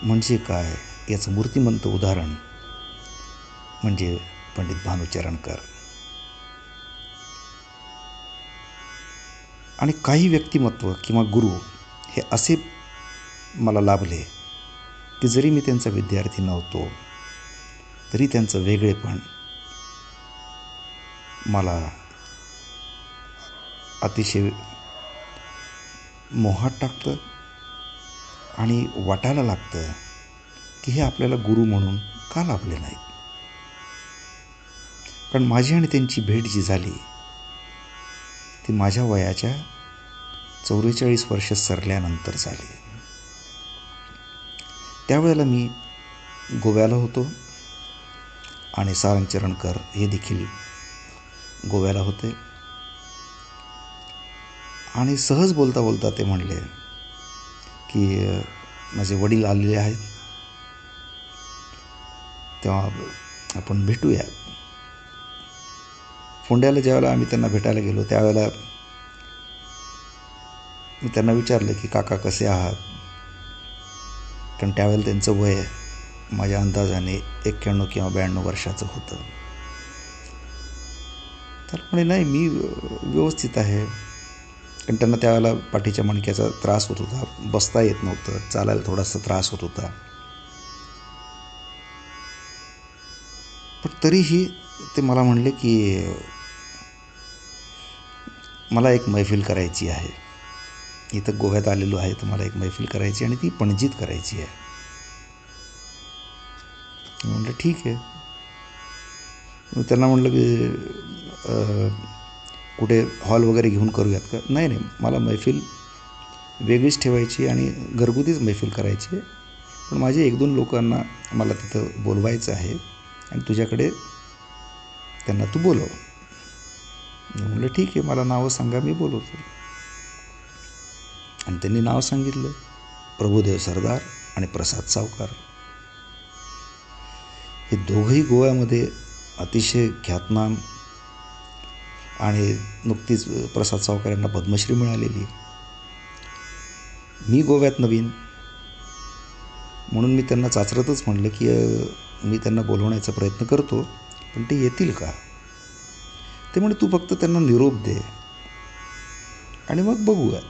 म्हणजे काय याचं मूर्तिमंत उदाहरण म्हणजे पंडित भानू चरणकर. आणि काही व्यक्तिमत्व किंवा गुरु हे असे मला लाभले की जरी मी त्यांचा विद्यार्थी नव्हतो तरी त्यांचं वेगळेपण मला अतिशय मोहात टाकतं आणि वाटायला लागतं की हे आपल्याला गुरु म्हणून का लाभले नाहीत. कारण माझी आणि त्यांची भेट जी झाली ती माझ्या वयाच्या 44 वर्ष सरल्यानंतर झाली. त्यावेळेला मी गोव्याला होतो आणि सारंग चरणकर हे देखील गोव्याला होते. आणि सहज बोलता बोलता ते म्हणले की माझे वडील आलेले आहेत तेव्हा आपण भेटूया. फोंड्याला ज्यावेळेला आम्ही त्यांना भेटायला गेलो त्यावेळेला मी त्यांना विचारलं की काका कसे आहात. कारण त्यावेळेला त्यांचं वय माझ्या अंदाजाने 91 किंवा 92 वर्षाचं होतं. तर म्हणे नाही मी व्यवस्थित आहे. कारण त्यांना त्यावेळेला पाठीच्या मणक्याचा त्रास होत होता, बसता येत नव्हतं, चालायला थोडासा त्रास होत होता. पण तरीही ते मला म्हणले की मला एक मैफिल करायची आहे. इथं गोव्यात आलेलो आहे तर मला एक मैफिल करायची आणि ती पणजीत करायची आहे. म्हटलं ठीक आहे. मी त्यांना म्हटलं की कुठे हॉल वगैरे घेऊन करूयात का. नाही नाही मला मैफिल वेगळीच ठेवायची आणि घरगुतीच मैफिल करायची आहे. पण माझे 1-2 लोकांना मला तिथं बोलवायचं आहे आणि तुझ्याकडे त्यांना तू बोलव. म्हटलं ठीक आहे मला नावं सांगा मी बोलवतो. आणि त्यांनी नाव सांगितलं प्रभुदेव सरदार आणि प्रसाद सावकार. हे दोघंही गोव्यामध्ये अतिशय ख्यातनाम आणि नुकतीच प्रसाद सावकार यांना पद्मश्री मिळालेली. मी गोव्यात नवीन म्हणून मी त्यांना चाचरतच म्हटलं की मी त्यांना बोलवण्याचा प्रयत्न करतो पण ते येतील का. ते म्हणे तू फक्त त्यांना निरोप दे आणि मग बघूया.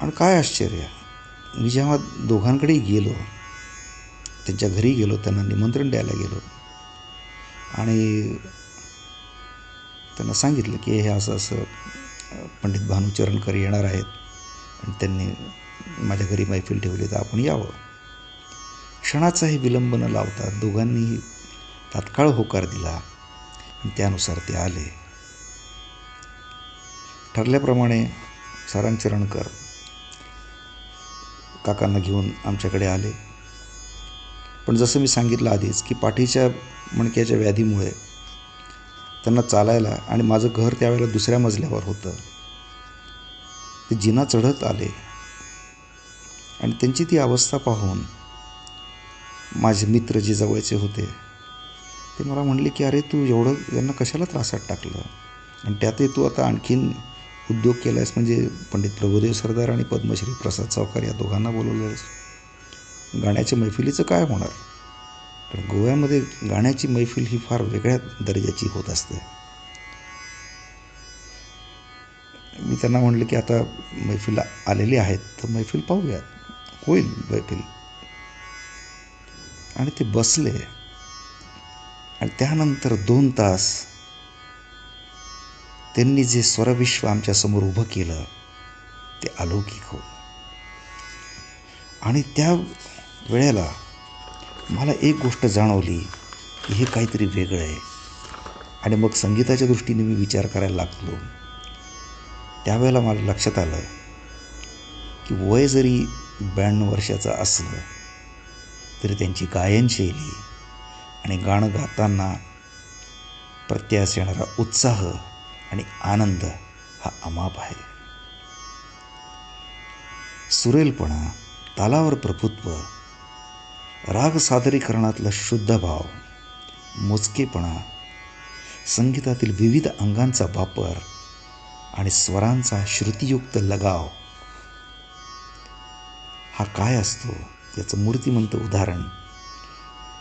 आणि काय आश्चर्य मी जेव्हा दोघांकडेही गेलो त्यांच्या घरी गेलो त्यांना निमंत्रण द्यायला गेलो आणि त्यांना सांगितलं की हे असं असं पंडित भानू चरणकर येणार आहेत आणि त्यांनी माझ्या घरी मैफिल ठेवली तर आपण यावं. क्षणाचाही विलंब न लावता दोघांनीही तात्काळ होकार दिला आणि त्यानुसार ते आले. ठरल्याप्रमाणे सारंग चरणकर काकांना घेऊन आमच्याकडे आले. पण जसं मी सांगितलं आधीच की पाठीच्या मणक्याच्या व्याधीमुळे त्यांना चालायला आणि माझं घर त्यावेळेला 2ऱ्या मजल्यावर होतं ते जिना चढत आले आणि त्यांची ती अवस्था पाहून माझे मित्र जे जवळचे होते ते मला म्हणले की अरे तू एवढं यांना कशाला त्रासात टाकलं आणि त्यातही तू आता आणखीन उद्योग केला आहेस म्हणजे पंडित प्रभुदेव सरदार आणि पद्मश्री प्रसाद सावकार या दोघांना बोलवलं आहेस. गाण्याच्या मैफिलीचं काय होणार? कारण गोव्यामध्ये गाण्याची मैफिल ही फार वेगळ्या दर्जाची होत असते. मी त्यांना म्हणलं की आता मैफिल आलेली आहेत तर मैफिल पाहूयात, होईल मैफिल. आणि ते बसले आणि त्यानंतर 2 तास त्यांनी जे स्वरविश्व आमच्यासमोर उभं केलं ते अलौकिक हो. आणि त्या वेळेला मला एक गोष्ट जाणवली की हे काहीतरी वेगळं आहे. आणि मग संगीताच्या दृष्टीने मी विचार करायला लागलो. त्यावेळेला मला लक्षात आलं की वय जरी 92 वर्षाचं असलं तरी त्यांची गायनशैली आणि गाणं गाताना प्रत्यास येणारा उत्साह आणि आनंद हा अमाप आहे. सुरेलपणा, तालावर प्रभुत्व, राग सादरीकरणातला शुद्ध भाव, मोजकेपणा, संगीतातील विविध अंगांचा वापर आणि स्वरांचा श्रुतियुक्त लगाव हा काय असतो याचं मूर्तिमंत उदाहरण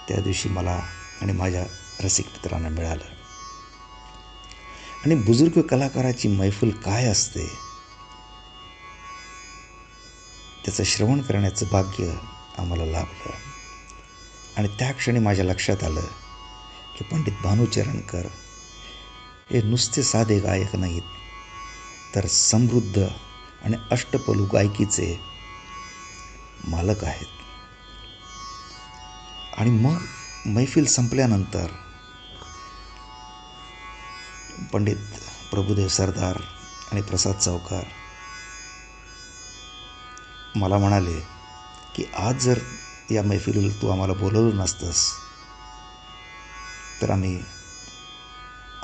त्या दिवशी मला आणि माझ्या रसिक मित्रांना मिळालं. आणि बुजुर्ग कलाकाराची मैफल काय असते त्याचं श्रवण करण्याचं भाग्य आम्हाला लाभलं. आणि त्या क्षणी माझ्या लक्षात आलं की पंडित भानू चरणकर हे नुसते साधे गायक नाहीत तर समृद्ध आणि अष्टपलू गायकीचे मालक आहेत. आणि मग मैफिल संपल्यानंतर पंडित प्रभुदेव सरदार आणि प्रसाद सावकार मला म्हणाले की आज जर या मैफिलीला तू आम्हाला बोलवलं नसतंस तर आम्ही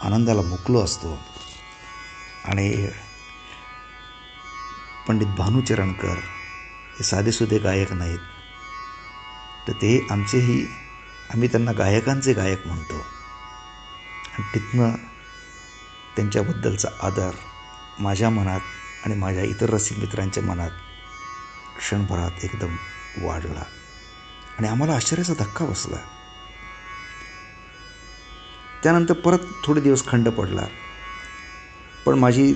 आनंदाला मुकलो असतो. आणि पंडित भानू चरणकर हे साधेसुधे गायक नाहीत तर ते आमचेही, आम्ही त्यांना गायकांचे गायक म्हणतो. आणि तिथनं त्यांच्याबद्दलचा आदर माझ्या मनात आणि माझ्या इतर रसिक मित्रांच्या मनात क्षणभरात एकदम वाढला. आणि आम्हाला आश्चर्याचा धक्का बसला. त्यानंतर परत थोडे दिवस खंड पडला. पण माझी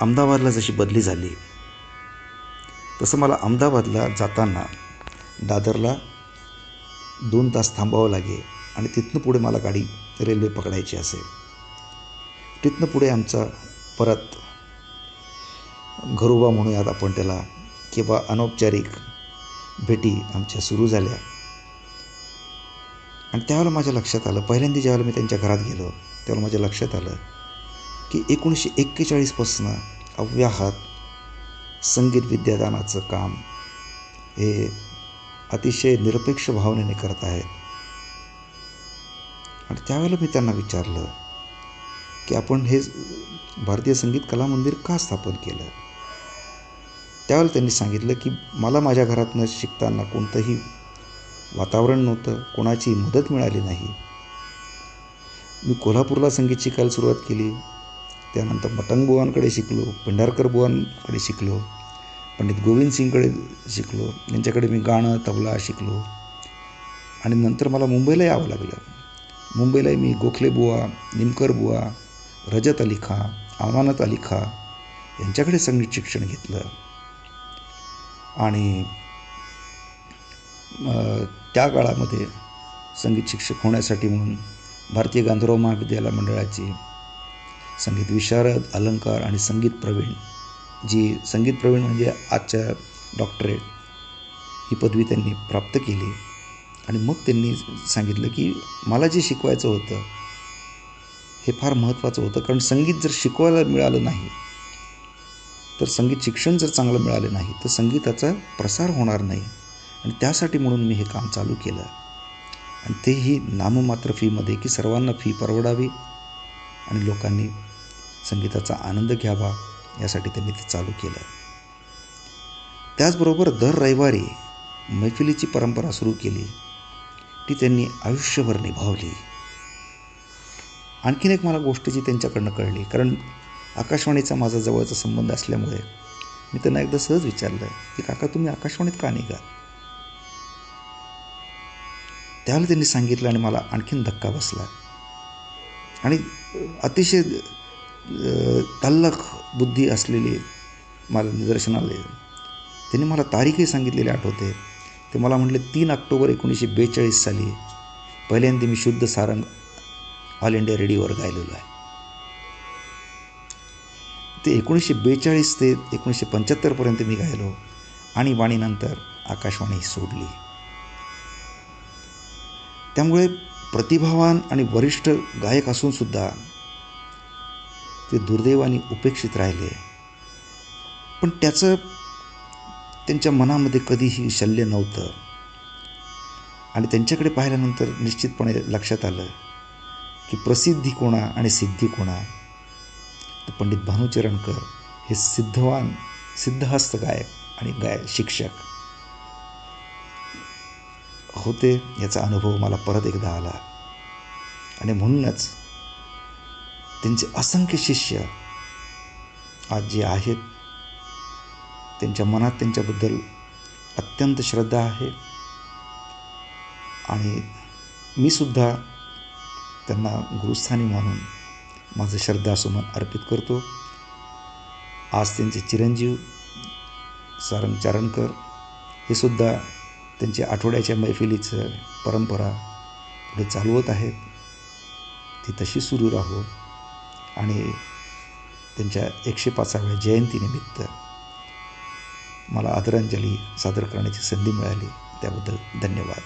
अहमदाबादला जशी बदली झाली तसं मला अहमदाबादला जाताना दादरला 2 तास थांबावं लागे आणि तिथनं पुढे मला गाडी रेल्वे पकडायची असेल. तिथनं पुढे आमचा परत घरोबा म्हणूयात आपण त्याला किंवा अनौपचारिक भेटी आमच्या सुरू झाल्या. आणि त्यावेळेला माझ्या लक्षात आलं, पहिल्यांदा ज्यावेळेला मी त्यांच्या घरात गेलो त्यावेळेला माझ्या लक्षात आलं की 1941पासून अव्याहत संगीत विद्यादानाचं काम हे अतिशय निरपेक्ष भावनेने करत आहेत. आणि त्यावेळेला मी त्यांना विचारलं की आपण हे भारतीय संगीत कला मंदिर का स्थापन केलं. त्यावेळेला त्यांनी सांगितलं की मला माझ्या घरातनं शिकताना कोणतंही वातावरण नव्हतं, कोणाची मदत मिळाली नाही. मी कोल्हापूरला संगीत शिकायला सुरुवात केली. त्यानंतर मटंग बुवांकडे शिकलो, पेंढारकर बुवांकडे शिकलो, पंडित गोविंद सिंगकडे शिकलो, यांच्याकडे मी गाणं तबला शिकलो. आणि नंतर मला मुंबईला यावं लागलं. मुंबईलाही मी गोखले बुवा, निमकर बुवा, रजत अली खां, अमानत अली खां यांच्याकडे संगीत शिक्षण घेतलं. आणि त्या काळामध्ये संगीत शिक्षक होण्यासाठी म्हणून भारतीय गांधर्व महाविद्यालय मंडळाची संगीत विशारद, अलंकार आणि संगीत प्रवीण, जी संगीत प्रवीण म्हणजे आजच्या डॉक्टरेट ही पदवी त्यांनी प्राप्त केली. आणि मग त्यांनी सांगितलं की मला जे शिकवायचं होतं हे फार महत्त्वाचं होतं, कारण संगीत जर शिकवायला मिळालं नाही तर संगीत शिक्षण जर चांगलं मिळालं नाही तर संगीताचा प्रसार होणार नाही. आणि त्यासाठी म्हणून मी हे काम चालू केलं. आणि तेही नाममात्र फीमध्ये की सर्वांना फी परवडावी आणि लोकांनी संगीताचा आनंद घ्यावा यासाठी त्यांनी ते चालू केलं. त्याचबरोबर दर रविवारी मैफिलीची परंपरा सुरू केली. ती त्यांनी आयुष्यभर निभावली. आणखीन एक मला गोष्ट जी त्यांच्याकडनं कळली, कारण आकाशवाणीचा माझा जवळचा संबंध असल्यामुळे मी त्यांना एकदा सहज विचारलं की काका तुम्ही आकाशवाणीत का निघा. त्यावेळेला त्यांनी सांगितलं आणि मला आणखीन धक्का बसला आणि अतिशय तल्लख बुद्धी असलेली मला निदर्शनाला त्यांनी मला तारीखही सांगितलेली आठवते. ते मला म्हटले 3 ऑक्टोबर 1942 साली पहिल्यांदा मी शुद्ध सारंग ऑल इंडिया रेडिओवर गायलेलो आहे. ते 1942 ते 1975पर्यंत मी गायलो. आणीबाणीनंतर आकाशवाणी सोडली. त्यामुळे प्रतिभावान आणि वरिष्ठ गायक असूनसुद्धा ते दुर्दैवाने उपेक्षित राहिले. पण त्याचं त्यांच्या मनामध्ये कधीही शल्य नव्हतं. आणि त्यांच्याकडे पाहिल्यानंतर निश्चितपणे लक्षात आलं की प्रसिद्धी कोणा आणि सिद्धी कोणा. तर पंडित भानू चरणकर हे सिद्धहस्त गायक आणि शिक्षक होते, याचा अनुभव मला परत एकदा आला. आणि म्हणूनच त्यांचे असंख्य शिष्य आज जे आहेत त्यांच्या मनात त्यांच्याबद्दल अत्यंत श्रद्धा आहे. आणि मी सुद्धा त्यांना गुरुस्थानी मानून माझं श्रद्धासुमन अर्पित करतो. आज त्यांचे चिरंजीव सारंग चरणकर हे सुद्धा त्यांच्या आठवड्याच्या मैफिलीचं परंपरा पुढे चालवत आहेत. ती तशी सुरू राहो. आणि त्यांच्या 105व्या जयंतीनिमित्त मला आदरांजली सादर करण्याची संधी मिळाली त्याबद्दल धन्यवाद.